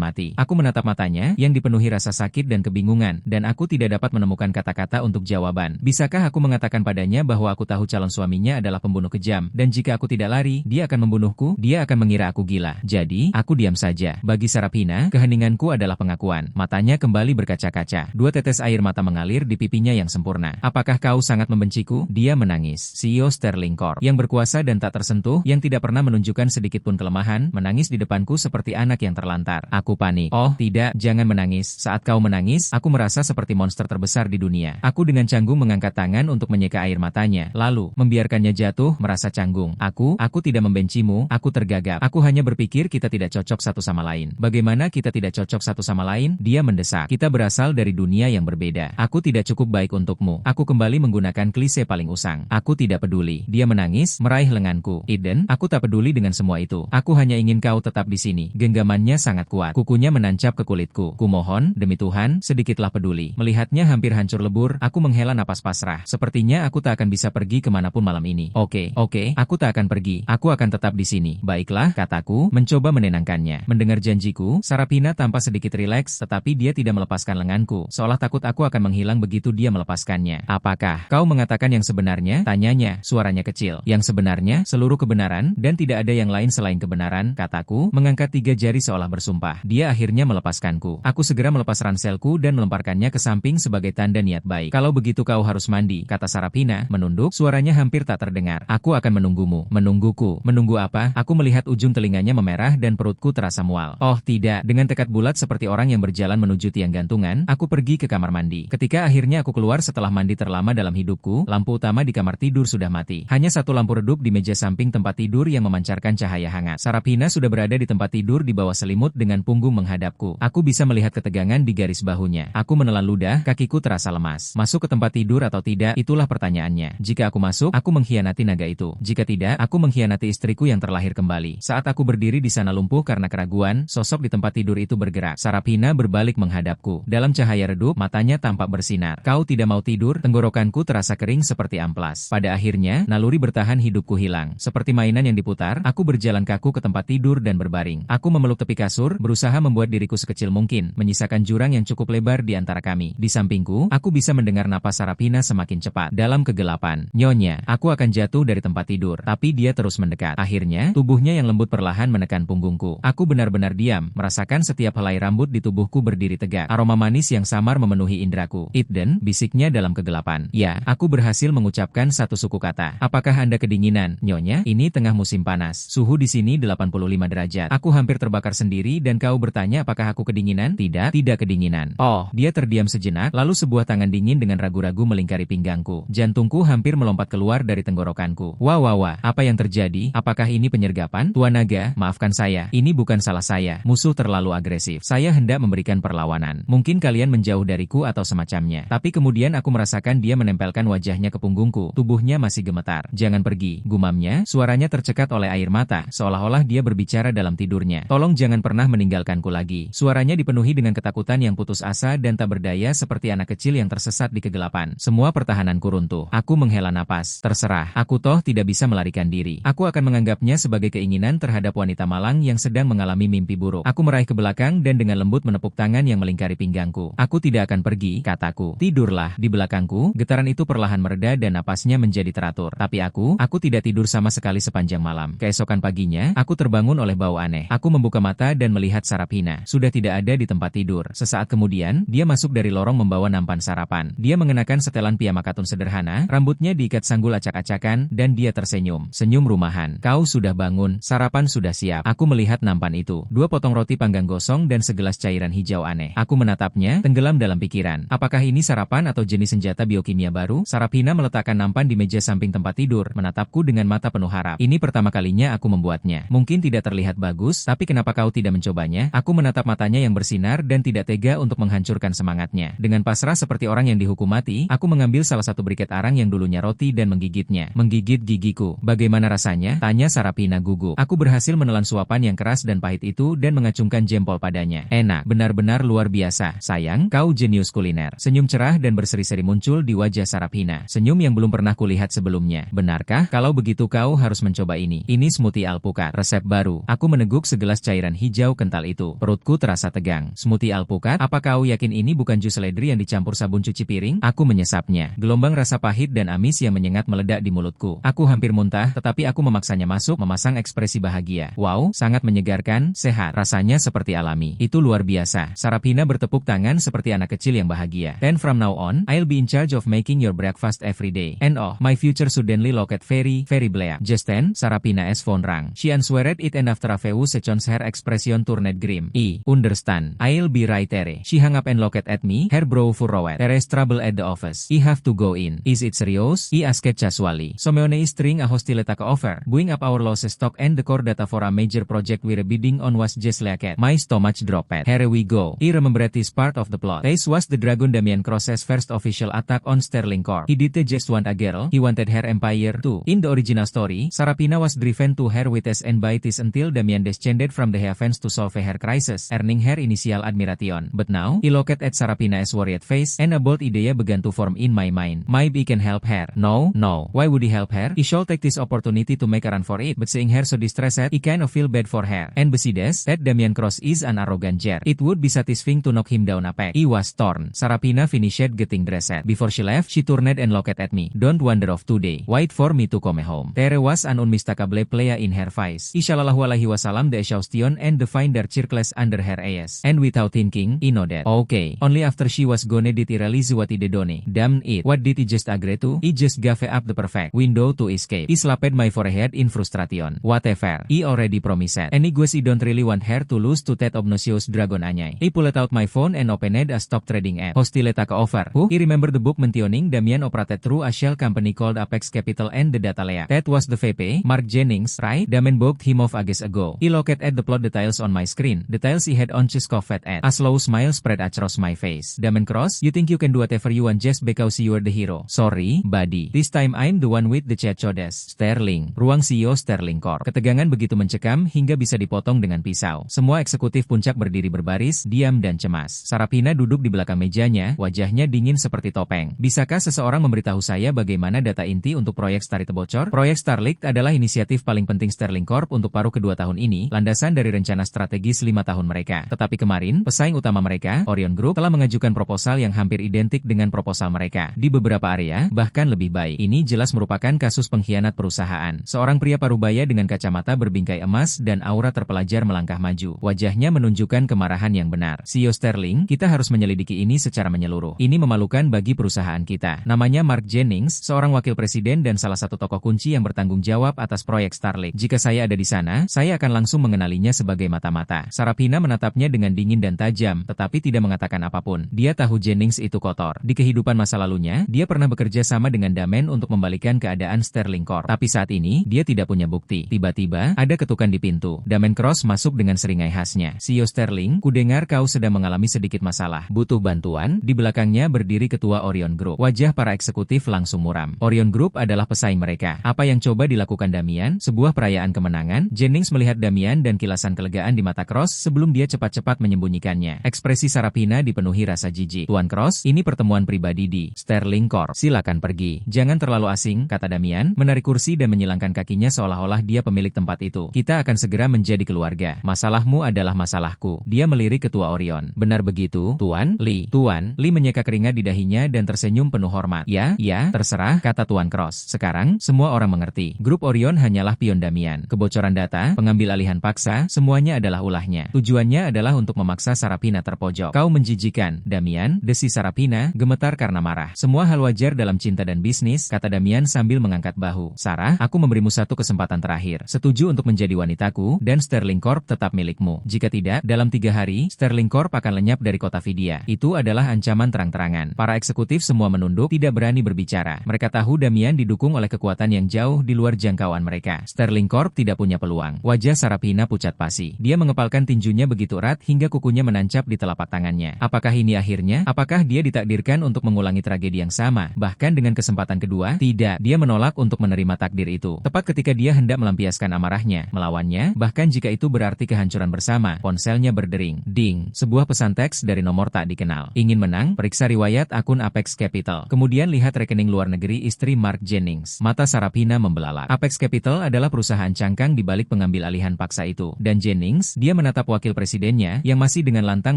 mati. Aku menatap matanya, yang dipenuhi rasa sakit dan kebingungan, dan aku tidak dapat menemukan kata-kata untuk jawaban. Bisakah aku mengatakan padanya bahwa aku tahu calon suaminya adalah pembunuh kejam, dan jika aku tidak lari, dia akan membunuhku, dia akan mengira aku gila. Jadi, aku diam saja. Bagi Sarapina, keheninganku adalah pengakuan. Matanya kembali berkaca-kaca. 2 tetes air mata mengalir di pipinya yang sempurna. Apakah kau sangat membenciku? Dia menangis. CEO Sterling Corp, yang berkuasa dan tak tersentuh, yang tidak pernah menunjukkan sedikitpun kelemahan, menangis di depanku seperti anak yang terlantar. Aku panik. Oh, tidak, jangan menangis. Saat kau menangis, aku merasa seperti monster terbesar di dunia. Aku dengan canggung mengangkat tangan untuk menyeka air matanya, lalu membiarkannya jatuh, merasa canggung. Aku tidak membencimu, aku tergagap. Aku hanya berpikir kita tidak cocok satu sama lain. Bagaimana kita tidak cocok satu sama lain? Dia mendesak. Kita berasal dari dunia yang berbeda. Aku tidak cukup baik untukmu. Aku kembali menggunakan klise paling usang. Aku tidak peduli. Dia menangis, meraih lenganku. Eden, aku tak peduli dengan semua itu. Aku hanya ingin kau tetap di sini. Genggamannya sangat kuat. Kukunya menancap ke kulitku. Kumohon, demi Tuhan, sedikitlah peduli. Melihatnya hampir hancur lebur, aku menghela napas pasrah. Sepertinya aku tak akan bisa pergi kemanapun malam ini. Oke, aku tak akan pergi. Aku akan tetap di sini. Baiklah, kataku, mencoba menenangkannya. Mendengar janjiku, Sarapina tampak sedikit rileks, tetapi dia tidak melepaskan lenganku, seolah takut aku akan menghilang begitu dia melepaskannya. Apakah kau mengatakan yang sebenarnya? Tanyanya, suaranya kecil. Yang sebenarnya, seluruh kebenaran, dan tidak ada yang lain selain kebenaran, kataku, mengangkat 3 jari seolah bersumpah. Dia akhirnya melepaskanku. Aku segera melepas ranselku dan melemparkannya ke samping sebagai tanda niat baik. Kalau begitu kau harus mandi, kata Sarapina, menunduk, suaranya hampir tak terdengar. Aku akan menunggumu. Menungguku. Menunggu apa? Aku melihat ujung telinganya memerah dan perutku terasa mual. Oh tidak, dengan tekad bulat seperti orang yang berjalan menuju tiang gantungan, aku pergi ke kamar mandi. Ketika akhirnya aku keluar setelah mandi terlama dalam hidupku, lampu utama di kamar tidur sudah mati. Hanya satu lampu redup di meja samping tempat tidur yang memancarkan cahaya hangat. Sarapina sudah berada di tempat tidur di bawah selimut dengan punggung menghadapku. Aku bisa melihat ketegangan di garis bahunya. Aku menelan ludah, kakiku terasa lemas. Masuk ke tempat tidur atau tidak, itulah pertanyaannya. Jika aku masuk, aku mengkhianati naga itu. Jika tidak, aku mengkhianati istriku yang terlahir kembali. Saat aku berdiri di sana lumpuh karena keraguan, sosok di tempat tidur itu bergerak. Sarapina berbalik menghadapku. Dalam cahaya redup, matanya tampak bersinar. Kau tidak mau tidur? Tenggorokanku terasa kering seperti amplas. Pada akhirnya, naluri bertahan hidupku hilang. Seperti mainan yang diputar, aku berjalan kaku ke tempat tidur dan berbaring. Aku memeluk tepi kasur, berusaha membuat diriku sekecil mungkin, menyisakan jurang yang cukup lebar di antara kami. Di sampingku, aku bisa mendengar napas Sarapina semakin cepat. Dalam kegelapan, Nyonya, aku akan jatuh dari tempat tidur. Tapi dia terus mendekat. Akhirnya, tubuhnya yang lembut perlahan menekan punggungku. Aku benar-benar diam, merasakan setiap helai rambut di tubuhku berdiri tegak. Aroma manis yang samar memenuhi indraku. Eden, bisiknya dalam kegelapan. Ya, aku berhasil mengucapkan satu suku kata. Apakah Anda kedinginan, Nyonya? Ini tengah musim panas. Suhu di sini 85 derajat. Aku hampir terbakar sendiri dan kau bertanya apakah aku kedinginan? Tidak kedinginan. Oh, dia terdiam sejenak, lalu sebuah tangan dingin dengan ragu-ragu melingkari pinggangku. Jantungku hampir melompat keluar dari tenggorokanku. Wah, apa yang terjadi? Apakah ini penyergapan? Tuan Naga, maafkan saya. Ini bukan salah saya. Musuh terlalu agresif. Saya hendak memberikan perlawanan. Mungkin kalian menjauh dariku atau semacamnya. Tapi kemudian aku merasakan dia menempelkan wajahnya ke punggungku. Tubuhnya masih gemetar. Jangan pergi, gumamnya. Suaranya tercekat oleh air mata, seolah-olah dia berbicara dalam tidurnya. Tolong jangan pernah meninggalkanku lagi. Suaranya dipenuhi dengan ketakutan yang putus asa dan tak berdaya seperti anak kecil yang tersesat di kegelapan. Semua pertahananku runtuh. Aku menghela napas. Terserah. Aku toh tidak bisa melarikan diri. Aku akan menganggapnya sebagai keinginan terhadap wanita malang yang sedang mengalami mimpi buruk. Aku meraih ke belakang dan dengan lembut menepuk tangan yang melingkari pinggangku. Aku tidak akan pergi, kataku. Tidurlah. Di belakangku, getaran itu perlahan mereda dan napasnya menjadi teratur. Tapi aku tidak tidur sama sekali sepanjang malam. Keesokan paginya, aku terbangun oleh bau aneh. Aku membuka mata dan melihat Sarapina sudah tidak ada di tempat tidur. Sesaat kemudian, dia masuk dari lorong membawa nampan sarapan. Dia mengenakan setelan piyama katun sederhana, rambutnya diikat sanggul acak-acakan, dan dia tersenyum. Senyum rumahan. Kau sudah bangun, sarapan sudah siap. Aku melihat nampan itu. 2 potong roti panggang gosong dan segelas cairan hijau aneh. Aku menatapnya, tenggelam dalam pikiran. Apakah ini sarapan atau jenis senjata biokimia baru? Sarapina meletakkan nampan di meja samping tempat tidur, menatapku dengan mata penuh harap. Ini pertama kalinya aku membuatnya. Mungkin tidak terlihat bagus, tapi kenapa kau tidak mencobanya? Aku menatap matanya yang bersinar dan tidak tega untuk menghancurkan semangatnya. Dengan pasrah seperti orang yang dihukum mati, aku mengambil salah satu briket arang yang dulunya roti dan menggigitnya. Menggigit gigiku. Bagaimana rasanya? Tanya Sarapina gugup. Aku berhasil menelan suapan yang keras dan pahit itu dan mengacungkan jempol padanya. Enak, benar-benar luar biasa. Sayang, kau jenius kuliner. Senyum cerah dan berseri-seri muncul di wajah Sarapina. Senyum yang belum pernah kulihat sebelumnya. Benarkah? Kalau begitu kau harus mencoba coba ini. Ini smoothie alpukat, resep baru. Aku meneguk segelas cairan hijau kental itu. Perutku terasa tegang. Smoothie alpukat? Apa kau yakin ini bukan jus seledri yang dicampur sabun cuci piring? Aku menyesapnya. Gelombang rasa pahit dan amis yang menyengat meledak di mulutku. Aku hampir muntah, tetapi aku memaksanya masuk, memasang ekspresi bahagia. Wow, sangat menyegarkan, sehat. Rasanya seperti alami. Itu luar biasa. Sarapina bertepuk tangan seperti anak kecil yang bahagia. Then from now on, I'll be in charge of making your breakfast every day. And oh, my future suddenly looked very black. Just then, Sarapina's phone rang. She answered it and after a few seconds her expression turned grim. Understand. I'll be right there. She hung up and looked at me, her brow furrowed. There's trouble at the office. I have to go in. Is it serious? I asked casually. Someone is trying a hostile attack offer, buying up our losses stock and the core data for a major project we're bidding on was just like it. My stomach dropped. Here we go. I remembered this part of the plot. This was the Dragon Damian Cross's first official attack on Sterling Corp. He didn't just want a girl, he wanted her empire too. In the original story, Sarapina was driven to her witness and by this until Damian descended from the heavens to solve her crisis, earning her initial admiration. But now, he looked at Sarapina's worried face, and a bold idea began to form in my mind. Maybe he can help her. No. Why would he help her? He should take this opportunity to make a run for it, but seeing her so distressed, he kind of feel bad for her. And besides, that Damian Cross is an arrogant jerk. It would be satisfying to knock him down a peg. He was torn. Sarapina finished getting dressed. Before she left, she turned and looked at me. Don't wander off today. Wait for me to come home. There was an unmistakable plea in her face. Sallallahu alaihi wasallam the exhaustion and the find their circles under her eyes. And without thinking, he nodded. Okay. Only after she was gone did he realize what he did done. Damn it. What did he just agree to? He just gave up the perfect window to escape. He slapped my forehead in frustration. Whatever. He already promised. And I guess he don't really want her to lose to that obnoxious dragon anyai. He pulled out my phone and opened a stock trading app. Hostile attack offer. He remember the book mentioning Damian operated through a shell company called Apex Capital and the data layer. That was the VP, Mark Jennings, right? Damian booked him off ages ago. He looked at the plot details on my screen. Details he had on his coffee at. A slow smile spread across my face. Damian Cross, you think you can do whatever you want just because you're the hero? Sorry, buddy. This time I'm the one with the cecodes. Sterling. Ruang CEO Sterling Corp. Ketegangan begitu mencekam hingga bisa dipotong dengan pisau. Semua eksekutif puncak berdiri berbaris, diam dan cemas. Sarapina duduk di belakang mejanya, wajahnya dingin seperti topeng. Bisakah seseorang memberitahu saya bagaimana data inti untuk proyek Star itu bocor? Proyek Starlink adalah inisiatif paling penting Sterling Corp untuk paruh kedua tahun ini, landasan dari rencana strategis 5 tahun mereka. Tetapi kemarin, pesaing utama mereka, Orion Group, telah mengajukan proposal yang hampir identik dengan proposal mereka. Di beberapa area, bahkan lebih baik. Ini jelas merupakan kasus pengkhianat perusahaan. Seorang pria parubaya dengan kacamata berbingkai emas dan aura terpelajar melangkah maju. Wajahnya menunjukkan kemarahan yang benar. CEO Sterling, kita harus menyelidiki ini secara menyeluruh. Ini memalukan bagi perusahaan kita. Namanya Mark Jennings, seorang wakil presiden dan salah satu tokoh kunci yang bertanggung jawab atas proyek Starlink. Jika saya ada di sana, saya akan langsung mengenalinya sebagai mata-mata. Sarapina menatapnya dengan dingin dan tajam, tetapi tidak mengatakan apapun. Dia tahu Jennings itu kotor. Di kehidupan masa lalunya, dia pernah bekerja sama dengan Damian untuk membalikan keadaan Sterling Corp. Tapi saat ini, dia tidak punya bukti. Tiba-tiba, ada ketukan di pintu. Damian Cross masuk dengan seringai khasnya. CEO Sterling, kudengar kau sedang mengalami sedikit masalah. Butuh bantuan? Di belakangnya berdiri ketua Orion Group. Wajah para eksekutif langsung muram. Orion Group adalah pesaing mereka. Apa yang coba dilakukan Damian? Sebuah perayaan kemenangan? Jennings melihat Damian dan kilasan kelegaan di mata Cross sebelum dia cepat-cepat menyembunyikannya. Ekspresi Sarapina dipenuhi rasa jijik. Tuan Cross, ini pertemuan pribadi di Sterling Corp. Silakan pergi. Jangan terlalu asing, kata Damian, menarik kursi dan menyilangkan kakinya seolah-olah dia pemilik tempat itu. Kita akan segera menjadi keluarga. Masalahmu adalah masalahku. Dia melirik ketua Orion. Benar begitu, Tuan Lee? Tuan Lee menyeka keringat di dahinya dan tersenyum penuh hormat. Ya, terserah, kata Tuan Cross. Sekarang, semua orang mengerti. Grup Orion hanyalah pion Damian. Kebocoran data, pengambil alihan paksa, semuanya adalah ulahnya. Tujuannya adalah untuk memaksa Sarapina terpojok. Kau menjijikan, Damian, desi Sarapina, gemetar karena marah. Semua hal wajar dalam cinta dan bisnis, kata Damian sambil mengangkat bahu. Sarah, aku memberimu satu kesempatan terakhir. Setuju untuk menjadi wanitaku, dan Sterling Corp tetap milikmu. Jika tidak, dalam 3 hari, Sterling Corp akan lenyap dari kota Vidia. Itu adalah ancaman terang-terangan. Para eksekutif semua menunduk, tidak berani berbicara. Mereka tahu Damian didukung oleh kekuatan yang jauh di luar jangkauan mereka. Sterling Corp tidak punya peluang. Wajah Sarapina pucat pasi. Dia mengepalkan tinjunya begitu erat hingga kukunya menancap di telapak tangannya. Apakah ini akhirnya? Apakah dia ditakdirkan untuk mengulangi tragedi yang sama? Bahkan dengan kesempatan kedua? Tidak. Dia menolak untuk menerima takdir itu. Tepat ketika dia hendak melampiaskan amarahnya, melawannya, bahkan jika itu berarti kehancuran bersama, ponselnya berdering. Ding. Sebuah pesan teks dari nomor tak dikenal. Ingin menang? Periksa riwayat akun Apex Capital. Kemudian lihat rekening luar negeri istri Mark Jennings. Mata Sarapina membelalak. Apex Capital adalah perusahaan cangkang di balik pengambil alihan paksa itu. Dan Jennings, dia menatap wakil presidennya yang masih dengan lantang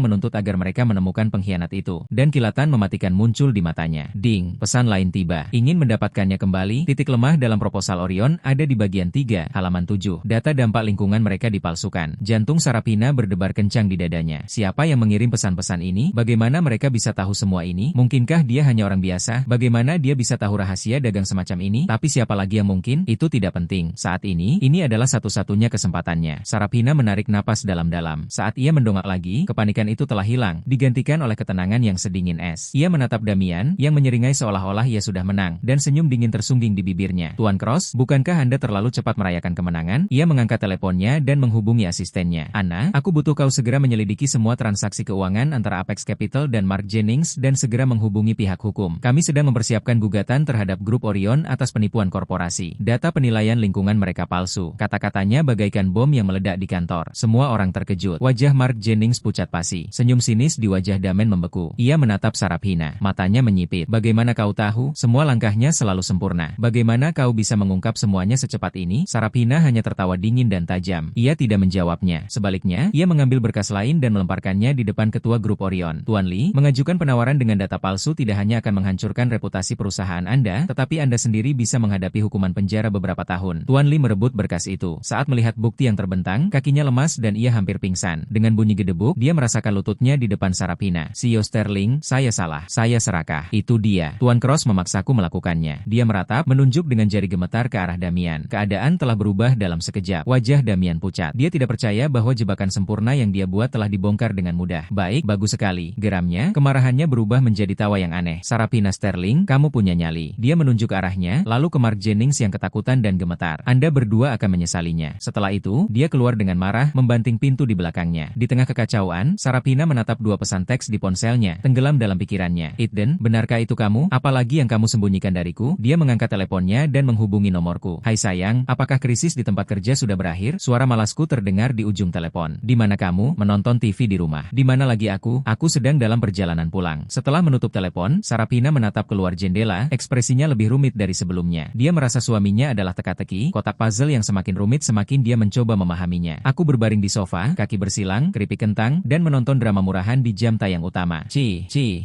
menuntut agar mereka menemukan pengkhianat itu. Dan kilatan mematikan muncul di matanya. Ding, pesan lain tiba. Ingin mendapatkannya kembali? Titik lemah dalam proposal Orion ada di bagian 3, halaman 7. Data dampak lingkungan mereka dipalsukan. Jantung Sarapina berdebar kencang di dadanya. Siapa yang mengirim pesan-pesan ini? Bagaimana mereka bisa tahu semua ini? Mungkinkah dia hanya orang biasa? Bagaimana dia bisa tahu rahasia dagang semacam ini? Tapi siapa lagi yang mungkin? Itu tidak penting. Saat ini adalah satu-satunya kesempatannya. Sarapina menarik napas dalam-dalam. Saat ia mendongak lagi, kepanikan itu telah hilang, digantikan oleh ketenangan yang sedingin es. Ia menatap Damian, yang menyeringai seolah-olah ia sudah menang, dan senyum dingin tersungging di bibirnya. Tuan Cross, bukankah Anda terlalu cepat merayakan kemenangan? Ia mengangkat teleponnya dan menghubungi asistennya. Anna, aku butuh kau segera menyelidiki semua transaksi keuangan antara Apex Capital dan Mark Jennings dan segera menghubungi pihak hukum. Kami sedang mempersiapkan gugatan terhadap grup Orion atas penipuan korporasi. Data penilaian lingkungan mereka palsu. Kata-katanya bagaikan bom yang meledak di kantor. Semua orang terkejut. Wajah Mark Jennings pucat pasi. Senyum sinis di wajah Damen membeku. Ia menatap Sarapina. Matanya menyipit. Bagaimana kau tahu? Semua langkahnya selalu sempurna. Bagaimana kau bisa mengungkap semuanya secepat ini? Sarapina hanya tertawa dingin dan tajam. Ia tidak menjawabnya. Sebaliknya, ia mengambil berkas lain dan melemparkannya di depan ketua grup Orion. Tuan Lee, mengajukan penawaran dengan data palsu tidak hanya akan menghancurkan reputasi perusahaan Anda, tetapi Anda sendiri bisa menghadapi hukuman penjara beberapa tahun. Tuan Lee merebut berkas itu. Saat melihat bukti yang terbentang, kakinya lemas dan ia hampir pingsan. Dengan bunyi gedebuk, dia merasakan lututnya di depan Sarapina. CEO Sterling, saya salah. Saya serakah. Itu dia. Tuan Cross memaksaku melakukannya. Dia meratap, menunjuk dengan jari gemetar ke arah Damian. Keadaan telah berubah dalam sekejap. Wajah Damian pucat. Dia tidak percaya bahwa jebakan sempurna yang dia buat telah dibongkar dengan mudah. Baik, bagus sekali. Geramnya, kemarahannya berubah menjadi tawa yang aneh. Sarapina Sterling, kamu punya nyali. Dia menunjuk arahnya, lalu ke Mark Jennings yang ketakutan dan gemetar. Anda berdua akan menyesalinya. Setelah itu, dia keluar dengan marah, membanting pintu di belakangnya. Di tengah kekacauan, Sarapina menatap dua pesan teks di ponselnya, tenggelam dalam pikirannya. Eden, benarkah itu kamu? Apalagi yang kamu sembunyikan dariku? Dia mengangkat teleponnya dan menghubungi nomorku. Hai sayang, apakah krisis di tempat kerja sudah berakhir? Suara malasku terdengar di ujung telepon. Di mana kamu? Menonton TV di rumah. Di mana lagi aku? Aku sedang dalam perjalanan pulang. Setelah menutup telepon, Sarapina menatap keluar jendela, ekspresinya lebih rumit dari sebelumnya. Dia merasa suaminya adalah teka-teki, kotak puzzle yang semakin rumit semakin dia mencoba memahaminya. Aku berbaring di sofa, kaki bersilang, keripik kentang, dan menonton drama murahan di jam tayang utama.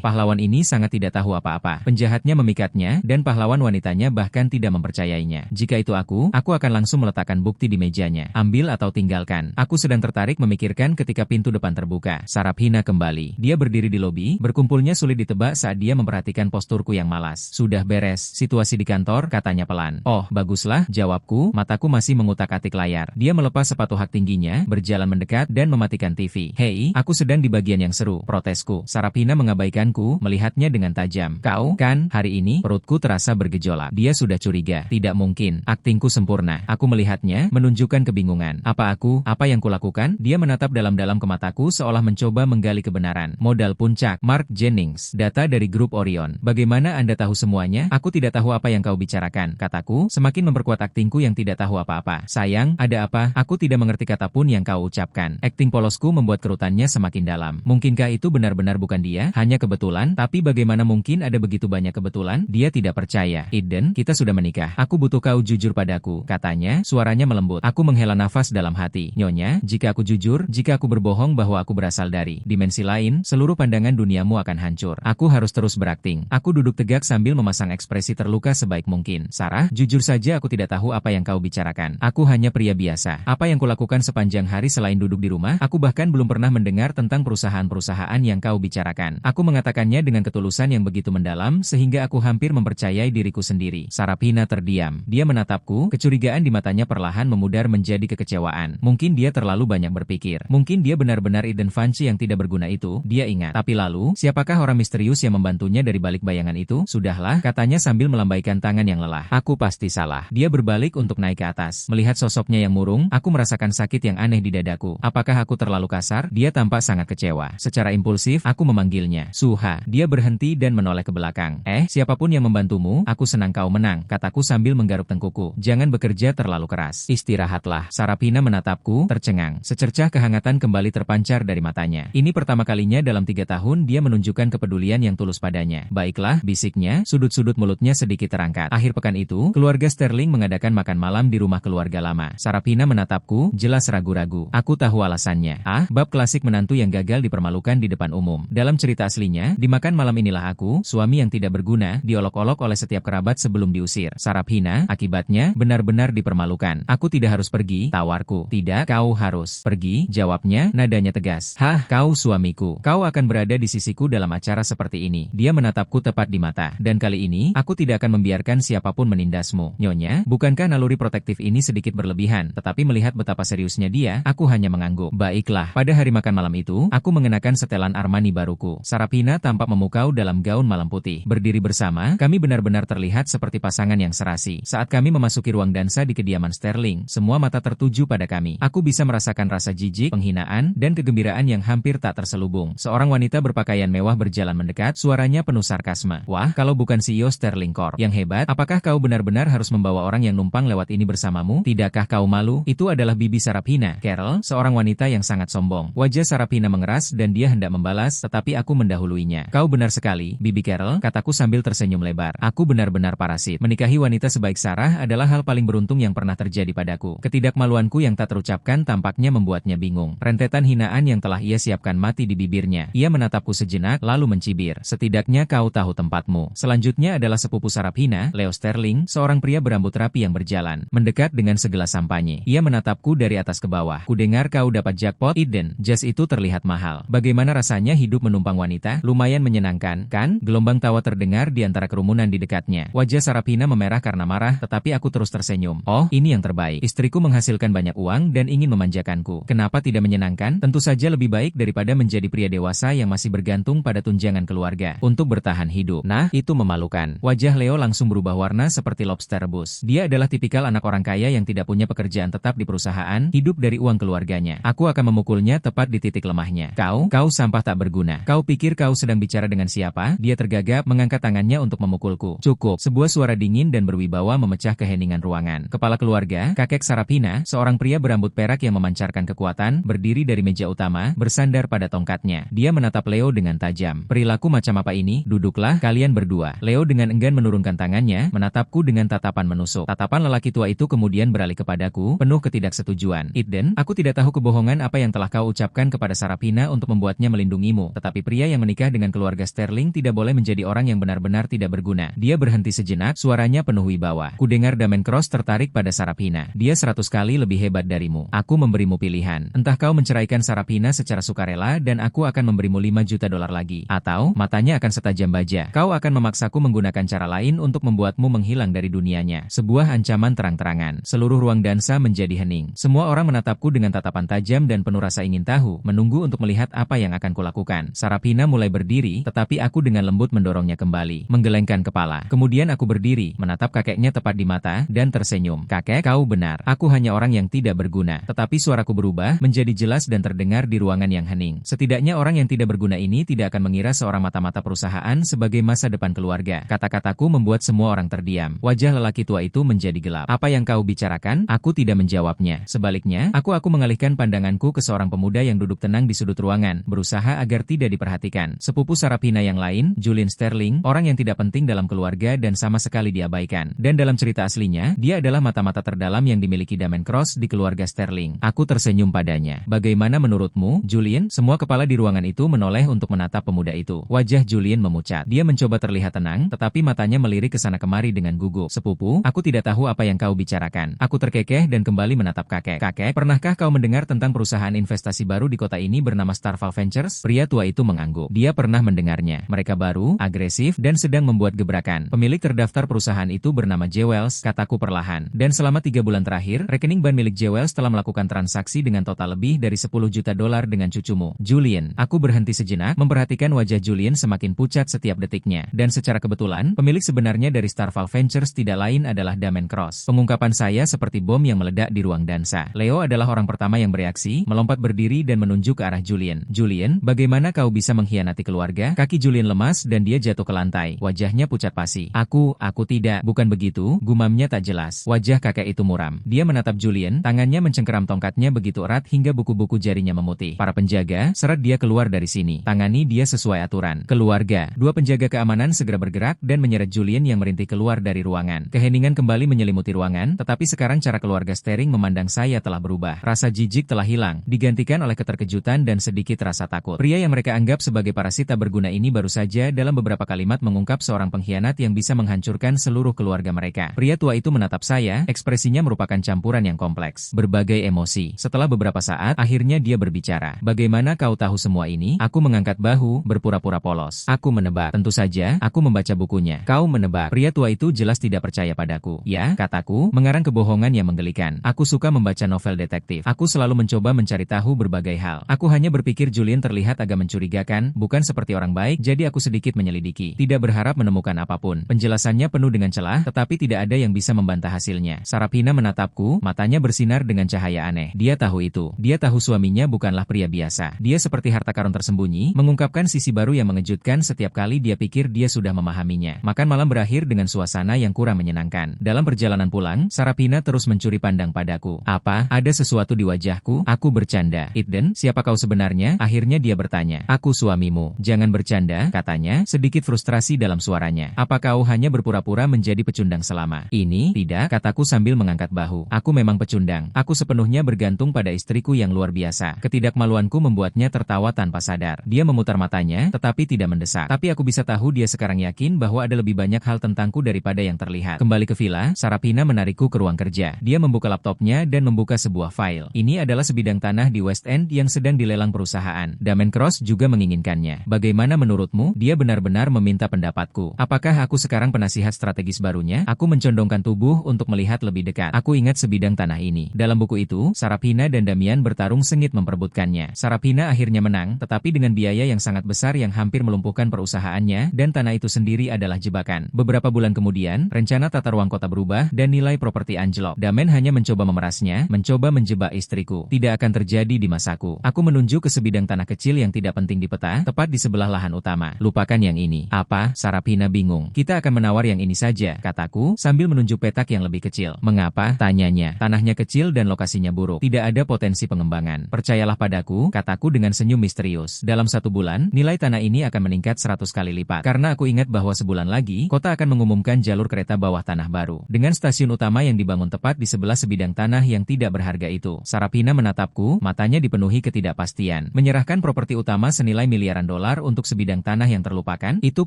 Pahlawan ini sangat tidak tahu apa-apa. Penjahatnya memikatnya, dan pahlawan wanitanya bahkan tidak mempercayainya. Jika itu aku akan langsung meletakkan bukti di mejanya. Ambil atau tinggalkan. Aku sedang tertarik memikirkan ketika pintu depan terbuka. Sarapina kembali. Dia berdiri di lobi, berkumpulnya sulit ditebak saat dia memperhatikan posturku yang malas. Sudah beres, situasi di kantor, katanya pelan. Oh, baguslah, jawabku, mataku masih mengutak-atik layar. Dia melepas sepatu hak tingginya, berjalan mendekat, dan mematikan TV. Hei, aku sedang di bagian yang seru, protesku. Sarapina mengabaikanku, melihatnya dengan tajam. Kau, kan, hari ini, perutku terasa bergejolak. Dia sudah curiga. Tidak mungkin. Aktingku sempurna. Aku melihatnya, menunjukkan kebingungan. Apa yang kulakukan? Dia menatap dalam-dalam ke mataku seolah mencoba menggali kebenaran. Modal puncak, Mark Jennings. Data dari grup Orion. Bagaimana Anda tahu semuanya? Aku tidak tahu apa yang kau bicarakan, kataku, semakin memperkuat aktingku yang tidak tahu apa-apa. Sayang, ada apa? Aku tidak mengerti kata pun yang kau ucapkan. Akting polosku membuat kerutannya semakin dalam. Mungkinkah itu benar-benar bukan dia? Hanya kebetulan? Tapi bagaimana mungkin ada begitu banyak kebetulan? Dia tidak percaya. Eden, kita sudah menikah. Aku butuh kau jujur padaku, katanya, suaranya melembut. Aku menghela nafas dalam hati. Nyonya, jika aku jujur, jika aku berbohong bahwa aku berasal dari dimensi lain, seluruh pandangan duniamu akan hancur. Aku harus terus berakting. Aku duduk tegak sambil memasang ekspresi terluka sebaik mungkin. Sarah, jujur saja aku tidak tahu apa yang kau bicarakan. Aku hanya pria biasa. Apa yang kulakukan sepanjang hari selain duduk di rumah? Aku bahkan belum pernah mendengar tentang perusahaan-perusahaan yang kau bicarakan. Aku mengatakannya dengan ketulusan yang begitu mendalam sehingga aku hampir mempercayai diriku sendiri. Sarapina terdiam. Dia menatapku, kecurigaan di matanya perlahan memudar menjadi kekecewaan. Mungkin dia terlalu banyak berpikir. Mungkin dia benar-benar Eden Vanci yang tidak berguna itu, dia ingat. Tapi lalu, siapakah orang misterius yang membantunya dari balik bayangan itu? Sudahlah, katanya sambil melambaikan tangan yang lelah. Aku pasti salah. Dia berbalik untuk naik ke atas. Melihat sosoknya yang murung, aku merasakan sakit yang aneh di dadaku. Apakah aku terlalu kasar? Dia tampak sangat kecewa. Secara impulsif, aku memanggilnya. Suha. Dia berhenti dan menoleh ke belakang. Siapapun yang membantumu, aku senang kau menang, kataku sambil menggaruk tengkuku. Jangan bekerja terlalu keras. Istirahatlah. Sarapina menatapku, tercengang. Secercah kehangatan kembali terpancar dari matanya. Ini pertama kalinya dalam 3 tahun dia menunjukkan kepedulian yang tulus padanya. Baiklah, bisiknya, sudut-sudut mulutnya sedikit terangkat. Akhir pekan itu, keluarga Sterling mengadakan mengadakan makan malam di rumah keluarga lama. Sarapina menatapku, jelas ragu-ragu. Aku tahu alasannya. Bab klasik menantu yang gagal dipermalukan di depan umum. Dalam cerita aslinya, di makan malam inilah aku, suami yang tidak berguna, diolok-olok oleh setiap kerabat sebelum diusir. Sarapina, akibatnya, benar-benar dipermalukan. Aku tidak harus pergi, tawarku. Tidak, kau harus pergi, jawabnya, nadanya tegas. Kau suamiku. Kau akan berada di sisiku dalam acara seperti ini. Dia menatapku tepat di mata. Dan kali ini, aku tidak akan membiarkan siapapun menindasmu. Nyonya, bukankah naluri protektif ini sedikit berlebihan? Tetapi melihat betapa seriusnya dia, aku hanya mengangguk. Baiklah, pada hari makan malam itu, aku mengenakan setelan Armani baruku. Sarapina tampak memukau dalam gaun malam putih. Berdiri bersama, kami benar-benar terlihat seperti pasangan yang serasi. Saat kami memasuki ruang dansa di kediaman Sterling, semua mata tertuju pada kami. Aku bisa merasakan rasa jijik, penghinaan, dan kegembiraan yang hampir tak terselubung. Seorang wanita berpakaian mewah berjalan mendekat, suaranya penuh sarkasme. Wah, kalau bukan CEO Sterling Corp yang hebat, apakah kau benar-benar harus membawa orang yang numpang lewat ini bersamamu? Tidakkah kau malu? Itu adalah Bibi Sarapina, Carol, seorang wanita yang sangat sombong. Wajah Sarapina mengeras dan dia hendak membalas, tetapi aku mendahuluinya. Kau benar sekali, Bibi Carol, kataku sambil tersenyum lebar. Aku benar-benar parasit. Menikahi wanita sebaik Sarah adalah hal paling beruntung yang pernah terjadi padaku. Ketidakmaluanku yang tak terucapkan tampaknya membuatnya bingung. Rentetan hinaan yang telah ia siapkan mati di bibirnya. Ia menatapku sejenak, lalu mencibir. Setidaknya kau tahu tempatmu. Selanjutnya adalah sepupu Sarapina, Leo Sterling, seorang pria berambut rapi yang berjalan mendekat dengan segelas sampanye. Ia menatapku dari atas ke bawah. Kudengar kau dapat jackpot, Eden. Jas itu terlihat mahal. Bagaimana rasanya hidup menumpang wanita? Lumayan menyenangkan, kan? Gelombang tawa terdengar di antara kerumunan di dekatnya. Wajah Sarapina memerah karena marah, tetapi aku terus tersenyum. Oh, ini yang terbaik. Istriku menghasilkan banyak uang dan ingin memanjakanku. Kenapa tidak menyenangkan? Tentu saja lebih baik daripada menjadi pria dewasa yang masih bergantung pada tunjangan keluarga untuk bertahan hidup. Nah, itu memalukan. Wajah Leo langsung berubah warna seperti lobster rebus. Dia adalah tipikal anak orang kaya yang tidak punya pekerjaan tetap di perusahaan, hidup dari uang keluarganya. Aku akan memukulnya tepat di titik lemahnya. Kau sampah tak berguna. Kau pikir kau sedang bicara dengan siapa? Dia tergagap, mengangkat tangannya untuk memukulku. Cukup. Sebuah suara dingin dan berwibawa memecah keheningan ruangan. Kepala keluarga, kakek Sarapina, seorang pria berambut perak yang memancarkan kekuatan, berdiri dari meja utama, bersandar pada tongkatnya. Dia menatap Leo dengan tajam. Perilaku macam apa ini? Duduklah, kalian berdua. Leo dengan enggan menurunkan tangannya, menatapku dengan tatapan menusuk. Tatapan lelaki tua itu kemudian beralih kepadaku, penuh ketidaksetujuan. Eden, aku tidak tahu kebohongan apa yang telah kau ucapkan kepada Sarapina untuk membuatnya melindungimu. Tetapi pria yang menikah dengan keluarga Sterling tidak boleh menjadi orang yang benar-benar tidak berguna. Dia berhenti sejenak, suaranya penuh wibawa. Kudengar Damen Cross tertarik pada Sarapina. Dia 100 kali lebih hebat darimu. Aku memberimu pilihan. Entah kau menceraikan Sarapina secara sukarela dan aku akan memberimu $5 juta lagi. Atau, matanya akan setajam baja. Kau akan memaksaku menggunakan cara lain untuk membuatmu menghilang dari dunianya. Sebuah ancaman terang-terangan. Seluruh ruang dansa menjadi hening. Semua orang menatapku dengan tatapan tajam dan penuh rasa ingin tahu, menunggu untuk melihat apa yang akan kulakukan. Sarapina mulai berdiri, tetapi aku dengan lembut mendorongnya kembali, menggelengkan kepala. Kemudian aku berdiri, menatap kakeknya tepat di mata, dan tersenyum. Kakek, kau benar. Aku hanya orang yang tidak berguna. Tetapi suaraku berubah, menjadi jelas dan terdengar di ruangan yang hening. Setidaknya orang yang tidak berguna ini tidak akan mengira seorang mata-mata perusahaan sebagai masa depan keluarga. Kata-kataku membuat semua orang terdiam. Wajah lelaki tua itu menjadi gelap. Apa yang kau bicarakan? Aku tidak menjawabnya. Sebaliknya, aku mengalihkan pandanganku ke seorang pemuda yang duduk tenang di sudut ruangan, berusaha agar tidak diperhatikan. Sepupu Sarapina yang lain, Julian Sterling, orang yang tidak penting dalam keluarga dan sama sekali diabaikan. Dan dalam cerita aslinya, dia adalah mata-mata terdalam yang dimiliki Damen Cross di keluarga Sterling. Aku tersenyum padanya. Bagaimana menurutmu, Julian? Semua kepala di ruangan itu menoleh untuk menatap pemuda itu. Wajah Julian memucat. Dia mencoba terlihat tenang, tetapi matanya melirik ke sana kemari dengan gugup. Sepupu, aku tidak tahu apa yang kau bicarakan. Aku terkekeh dan kembali menatap kakek. Kakek, pernahkah kau mendengar tentang perusahaan investasi baru di kota ini bernama Starval Ventures? Pria tua itu mengangguk. Dia pernah mendengarnya. Mereka baru, agresif, dan sedang membuat gebrakan. Pemilik terdaftar perusahaan itu bernama Jewels, kataku perlahan. Dan selama 3 bulan terakhir, rekening bank milik Jewels telah melakukan transaksi dengan total lebih dari $10 juta dengan cucumu, Julian. Aku berhenti sejenak, memperhatikan wajah Julian semakin pucat setiap detiknya. Dan secara kebetulan, pemilik sebenarnya dari Starval Ventures tidak lain adalah Damen Cross. Pengungkapan saya seperti bom yang meledak di ruang dansa. Leo adalah orang pertama yang bereaksi, melompat berdiri dan menunjuk ke arah Julian. Julian, bagaimana kau bisa mengkhianati keluarga? Kaki Julian lemas dan dia jatuh ke lantai. Wajahnya pucat pasi. Aku tidak. Bukan begitu, gumamnya tak jelas. Wajah kakek itu muram. Dia menatap Julian, tangannya mencengkeram tongkatnya begitu erat hingga buku-buku jarinya memutih. Para penjaga, seret dia keluar dari sini. Tangani dia sesuai aturan. Keluarga. 2 penjaga keamanan segera bergerak dan menyeret Julian yang merintih keluar dari ruangan. Keheningan kembali kembali menyelimuti ruangan, tetapi sekarang cara keluarga Sterling memandang saya telah berubah. Rasa jijik telah hilang, digantikan oleh keterkejutan dan sedikit rasa takut. Pria yang mereka anggap sebagai parasit tak berguna ini baru saja dalam beberapa kalimat mengungkap seorang pengkhianat yang bisa menghancurkan seluruh keluarga mereka. Pria tua itu menatap saya, ekspresinya merupakan campuran yang kompleks, berbagai emosi. Setelah beberapa saat, akhirnya dia berbicara. Bagaimana kau tahu semua ini? Aku mengangkat bahu, berpura-pura polos. Aku menebak. Tentu saja, aku membaca bukunya. Kau menebak. Pria tua itu jelas tidak percaya padaku. Ya, kataku, mengarang kebohongan yang menggelikan. Aku suka membaca novel detektif. Aku selalu mencoba mencari tahu berbagai hal. Aku hanya berpikir Julian terlihat agak mencurigakan, bukan seperti orang baik, jadi aku sedikit menyelidiki. Tidak berharap menemukan apapun. Penjelasannya penuh dengan celah, tetapi tidak ada yang bisa membantah hasilnya. Sarapina menatapku, matanya bersinar dengan cahaya aneh. Dia tahu itu. Dia tahu suaminya bukanlah pria biasa. Dia seperti harta karun tersembunyi, mengungkapkan sisi baru yang mengejutkan setiap kali dia pikir dia sudah memahaminya. Makan malam berakhir dengan suasana yang kurang menyenangkan. Dalam perjalanan pulang, Sarapina terus mencuri pandang padaku. Apa? Ada sesuatu di wajahku? Aku bercanda. Eden, siapa kau sebenarnya? Akhirnya dia bertanya. Aku suamimu. Jangan bercanda, katanya, sedikit frustrasi dalam suaranya. Apa kau hanya berpura-pura menjadi pecundang selama ini? Tidak, kataku sambil mengangkat bahu. Aku memang pecundang. Aku sepenuhnya bergantung pada istriku yang luar biasa. Ketidakmaluanku membuatnya tertawa tanpa sadar. Dia memutar matanya, tetapi tidak mendesak. Tapi aku bisa tahu dia sekarang yakin bahwa ada lebih banyak hal tentangku daripada yang terlihat. Kembali ke villa, Sarapina menarikku ke ruang kerja. Dia membuka laptopnya dan membuka sebuah file. Ini adalah sebidang tanah di West End yang sedang dilelang perusahaan. Damon Cross juga menginginkannya. Bagaimana menurutmu? Dia benar-benar meminta pendapatku. Apakah aku sekarang penasihat strategis barunya? Aku mencondongkan tubuh untuk melihat lebih dekat. Aku ingat sebidang tanah ini. Dalam buku itu, Sarapina dan Damian bertarung sengit memperebutkannya. Sarapina akhirnya menang, tetapi dengan biaya yang sangat besar yang hampir melumpuhkan perusahaannya, dan tanah itu sendiri adalah jebakan. Beberapa bulan kemudian, rencana tata ruang kota berubah, dan nilai properti anjlok. Damon hanya mencoba memerasnya, mencoba menjebak istriku. Tidak akan terjadi di masaku. Aku menunjuk ke sebidang tanah kecil yang tidak penting di peta, tepat di sebelah lahan utama. Lupakan yang ini. Apa? Sarapina bingung. Kita akan menawar yang ini saja, kataku, sambil menunjuk petak yang lebih kecil. Mengapa? Tanyanya. Tanahnya kecil dan lokasinya buruk. Tidak ada potensi pengembangan. Percayalah padaku, kataku dengan senyum misterius. Dalam 1 bulan, nilai tanah ini akan meningkat 100 kali lipat. Karena aku ingat bahwa sebulan lagi, kota akan mengumumkan jalur kereta bawah tanah baru. Dengan stasiun utama yang dibangun tepat di sebelah sebidang tanah yang tidak berharga itu. Sarapina menatapku, matanya dipenuhi ketidakpastian. Menyerahkan properti utama senilai miliaran dolar untuk sebidang tanah yang terlupakan, itu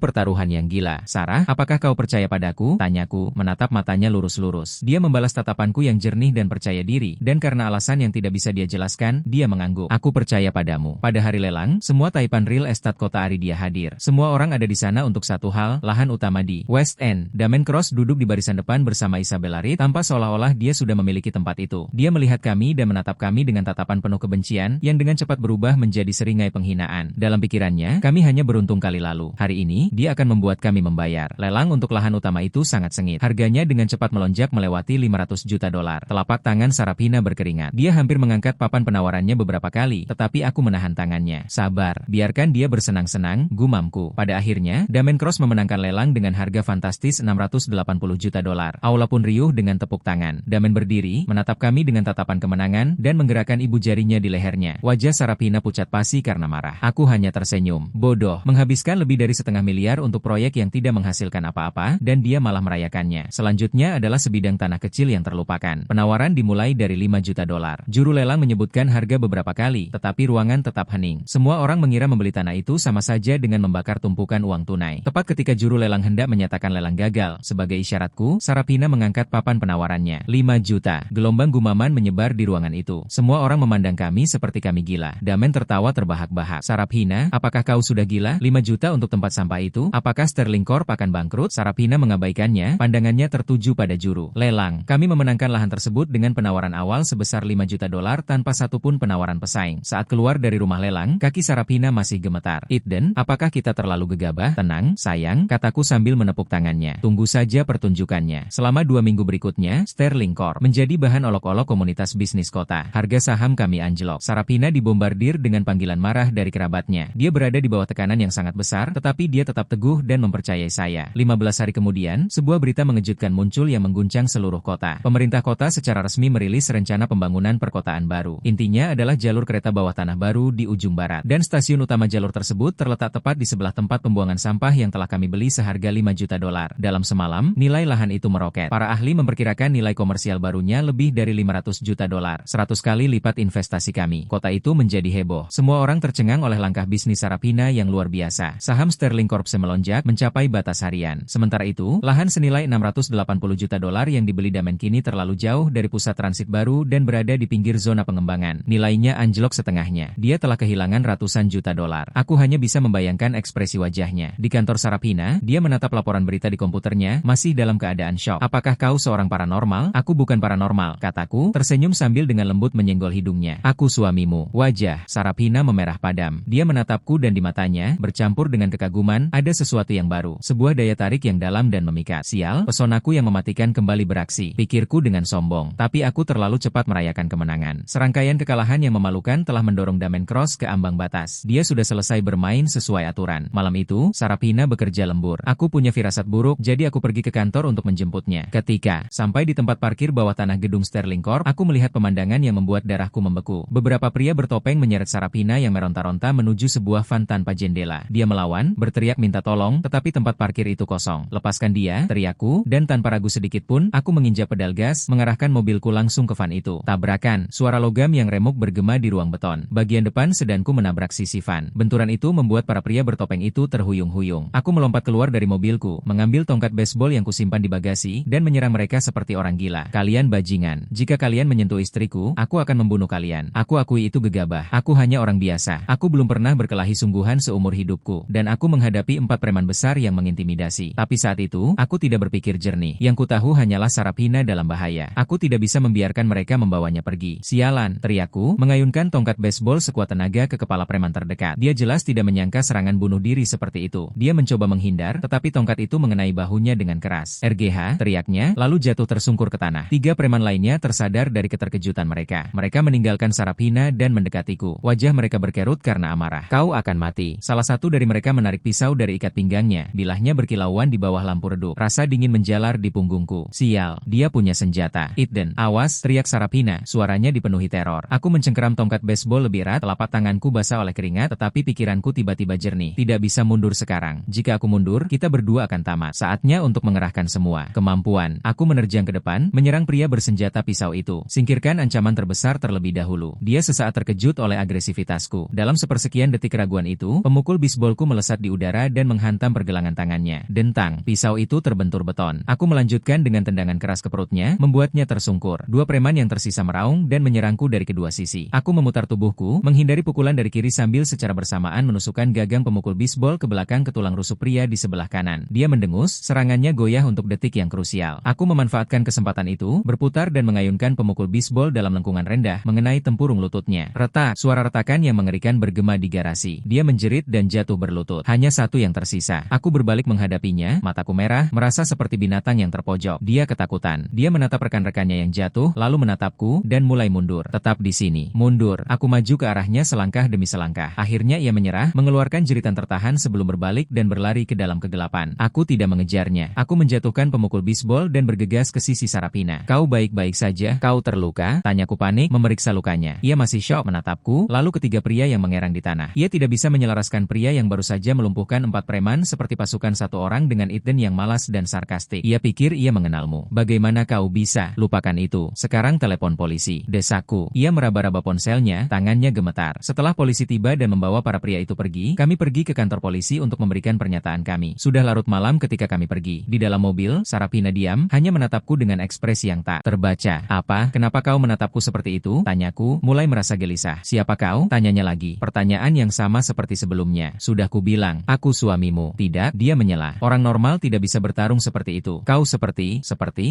pertaruhan yang gila. Sarah, apakah kau percaya padaku? Tanyaku, menatap matanya lurus-lurus. Dia membalas tatapanku yang jernih dan percaya diri, dan karena alasan yang tidak bisa dia jelaskan, dia mengangguk. Aku percaya padamu. Pada hari lelang, semua taipan real estate kota Aridia hadir. Semua orang ada di sana untuk satu hal, lahan utama di West End. Damon Cross duduk di barisan depan bersama Isabella Reed, tanpa seolah-olah dia sudah memiliki tempat itu. Dia melihat kami dan menatap kami dengan tatapan penuh kebencian, yang dengan cepat berubah menjadi seringai penghinaan. Dalam pikirannya, kami hanya beruntung kali lalu. Hari ini, dia akan membuat kami membayar. Lelang untuk lahan utama itu sangat sengit. Harganya dengan cepat melonjak melewati 500 juta dolar. Telapak tangan Sarapina berkeringat. Dia hampir mengangkat papan penawarannya beberapa kali, tetapi aku menahan tangannya. Sabar, biarkan dia bersenang-senang, gumamku. Pada akhirnya, Damon Cross memenangkan lelang dengan harga fantastis 680 juta dolar. Aula pun riuh dengan tepuk tangan. Damon berdiri, menatap kami dengan tatapan kemenangan, dan menggerakkan ibu jarinya di lehernya. Wajah Sarapina pucat pasi karena marah. Aku hanya tersenyum. Bodoh, menghabiskan lebih dari setengah miliar untuk proyek yang tidak menghasilkan apa-apa, dan dia malah merayakannya. Selanjutnya adalah sebidang tanah kecil yang terlupakan. Penawaran dimulai dari 5 juta dolar. Juru lelang menyebutkan harga beberapa kali, tetapi ruangan tetap hening. Semua orang mengira membeli tanah itu sama saja dengan membakar tumpukan uang tunai. Tepat ketika juru lelang hendak menyatakan lelang gagal, sebagai isyaratku, Sarapina mengangkat papan penawarannya. 5 juta. Gelombang gumaman menyebar di ruangan itu. Semua orang memandang kami seperti kami gila. Damon tertawa terbahak-bahak. Sarapina, apakah kau sudah gila? 5 juta untuk tempat sampah itu? Apakah Sterling Corp akan bangkrut? Sarapina mengabaikannya, pandangannya tertuju pada juru lelang. Kami memenangkan lahan tersebut dengan penawaran awal sebesar 5 juta dolar tanpa satupun penawaran pesaing. Saat keluar dari rumah lelang, kaki Sarapina masih gemetar. Eden, apakah kita terlalu gegabah? Tenang, sayang, kataku sambil menepuk tangannya. Tunggu saja pertunjukannya. Selama 2 minggu berikutnya, Sterling Corp menjadi bahan olok-olok komunitas bisnis kota. Harga saham kami anjlok. Sarapina dibombardir dengan panggilan marah dari kerabatnya. Dia berada di bawah tekanan yang sangat besar, tetapi dia tetap teguh dan mempercayai saya. 15 hari kemudian, sebuah berita mengejutkan muncul yang mengguncang seluruh kota. Pemerintah kota secara resmi merilis rencana pembangunan perkotaan baru. Intinya adalah jalur kereta bawah tanah baru di ujung barat. Dan stasiun utama jalur tersebut terletak tepat di sebelah tempat pembuangan sampah yang telah kami beli seharga 5 juta dolar. Dalam semalam, nilai lahan itu meroket. Para ahli memperkirakan nilai komersial barunya lebih dari 500 juta dolar, 100 kali lipat investasi kami. Kota itu menjadi heboh. Semua orang tercengang oleh langkah bisnis Sarapina yang luar biasa. Saham Sterling Corp melonjak mencapai batas harian. Sementara itu, lahan senilai 680 juta dolar yang dibeli Damen kini terlalu jauh dari pusat transit baru dan berada di pinggir zona pengembangan. Nilainya anjlok setengahnya. Dia telah kehilangan ratusan juta dolar. Aku hanya bisa membayangkan ekspresi wajahnya. Di kantor Sarapina, dia menatap laporan berita di komputernya, masih dalam keadaan syok. Apakah kau seorang paranormal? Aku bukan paranormal, kataku, tersenyum sambil dengan lembut menyenggol hidungnya. Aku suamimu. Wajah Sarapina memerah padam. Dia menatapku dan di matanya, bercampur dengan kekaguman, ada sesuatu yang baru. Sebuah daya tarik yang dalam dan memikat. Sial, pesonaku yang mematikan kembali beraksi. Pikirku dengan sombong. Tapi aku terlalu cepat merayakan kemenangan. Serangkaian kekalahan yang memalukan telah mendorong Damen Cross ke ambang batas. Dia sudah selesai bermain sesuai aturan. Malam itu, Sarapina bekerja lembur. Aku punya firasat buruk, jadi aku pergi ke kantor untuk menjemputnya. Ketika sampai di tempat parkir bawah tanah gedung Sterling Corp, aku melihat pemandangan yang membuat darahku membeku. Beberapa pria bertopeng menyeret Sarapina yang meronta-ronta menuju sebuah van tanpa jendela. Dia melawan, berteriak minta tolong, tetapi tempat parkir itu kosong. Lepaskan dia, teriakku, dan tanpa ragu sedikit pun, aku menginjak pedal gas, mengarahkan mobilku langsung ke van itu. Tabrakan, suara logam yang remuk bergema di ruang beton. Bagian depan sedanku menabrak sisi van. Benturan itu membuat para pria bertopeng itu terhuyung-huyung. Aku melompat keluar dari mobilku, mengambil tongkat baseball yang kusimpan di bagasi, dan menyerang mereka seperti orang gila. Kalian bajingan. Jika kalian menyentuh istriku, aku akan membunuh kalian. Aku akui itu gegabah. Aku hanya orang biasa. Aku belum pernah berkelahi sungguhan seumur hidupku. Dan aku menghadapi 4 preman besar yang mengintimidasi. Tapi saat itu, aku tidak berpikir jernih. Yang kutahu hanyalah Sarapina dalam bahaya. Aku tidak bisa membiarkan mereka membawanya pergi. Sialan, teriakku, mengayunkan tongkat baseball sekuat tenaga ke kepala preman terdekat. Dia jelas tidak menyangka serangan bunuh diri seperti itu. Dia mencoba menghindar, tetapi tongkat itu mengenai bahunya dengan keras. RGH, teriaknya, lalu jatuh tersungkur ke tanah. 3 preman lainnya tersadar dari keterkejutan mereka. Mereka meninggalkan Sarapina dan mendekatiku. Wajah mereka berkerut karena amarah. Kau akan mati. Salah satu dari mereka menarik pisau dari ikat pinggangnya. Bilahnya berkilauan di bawah lampu redup. Rasa dingin menjalar di punggungku. Sial, dia punya senjata. Eden, awas, teriak Sarapina. Suaranya dipenuhi teror. Aku mencengkeram tongkat baseball lebih erat, telapak tanganku basah oleh keringat, tetapi pikiranku tiba-tiba jernih. Tidak bisa mundur sekarang. Jika aku mundur, kita berdua akan tamat. Saatnya untuk mengerahkan semua kemampuan. Aku menerjang ke depan, menyerang pria bersenjata pisau itu. Singkirkan ancaman terbesar terlebih dahulu. Dia sesaat terkejut oleh agresivitasku. Dalam sepersekian detik keraguan itu, pemukul bisbolku melesat di udara dan menghantam pergelangan tangannya. Dentang, pisau itu terbentur beton. Aku melanjutkan dengan tendangan keras ke perutnya, membuatnya tersungkur. 2 preman yang tersisa meraung dan menyerangku dari kedua sisi. Aku memutar tubuhku, menghindari pukulan dari kiri sambil secara bersamaan menusukkan gagang pemukul bisbol ke belakang ke tulang rusuk pria di sebelah kanan. Dia mendengus, serangannya goyah untuk detik yang krusial. Aku memanfaatkan kesempatan itu, berputar dan mengayunkan pemukul bisbol dalam lengkungan rendah, mengenai tempurung lututnya. Retak, suara retakan yang mengerikan bergema di garasi. Dia menjerit dan jatuh berlutut. Hanya satu yang tersisa. Aku berbalik menghadapinya, mataku merah, merasa seperti binatang yang terpojok. Dia ketakutan. Dia menatap rekan-rekannya yang jatuh, lalu menatapku, dan mulai mundur. Tetap di sini. Mundur. Aku maju ke arahnya selangkah demi selangkah. Akhirnya ia menyerah, mengeluarkan jeritan tertahan sebelum berbalik dan berlari ke dalam kegelapan. Aku tidak mengejarnya. Aku menjatuhkan pemukul bisbol dan bergegas ke sisi Sarapina. Kau baik-baik saja? Kau terluka? Tanyaku panik, memeriksa lukanya. Ia masih syok menatapku, lalu ketiga pria yang mengerang di tanah. Ia tidak bisa menyelaraskan pria yang baru saja melumpuhkan 4 preman seperti pasukan satu orang dengan Eden yang malas dan sarkastik. Ia pikir ia mengenalmu. Bagaimana kau bisa? Lupakan itu. Sekarang telepon polisi. Desaku. Ia meraba-raba ponselnya, tangannya gemetar. Setelah polisi tiba dan membawa para pria itu pergi, kami pergi ke kantor polisi untuk memberikan pernyataan kami. Sudah larut malam ketika kami pergi. Di dalam mobil, Sarapina diam, hanya menatapku dengan ekspresi yang tak terbaca. Apa? Kenapa kau menatapku seperti itu? Tanyaku, mulai merasa gelisah. Siapa kau? Tanyanya lagi. Pertanyaan yang sama seperti sebelumnya. Sudah kubilang, aku suamimu. Tidak, dia menyela. Orang normal tidak bisa bertarung seperti itu. Kau seperti,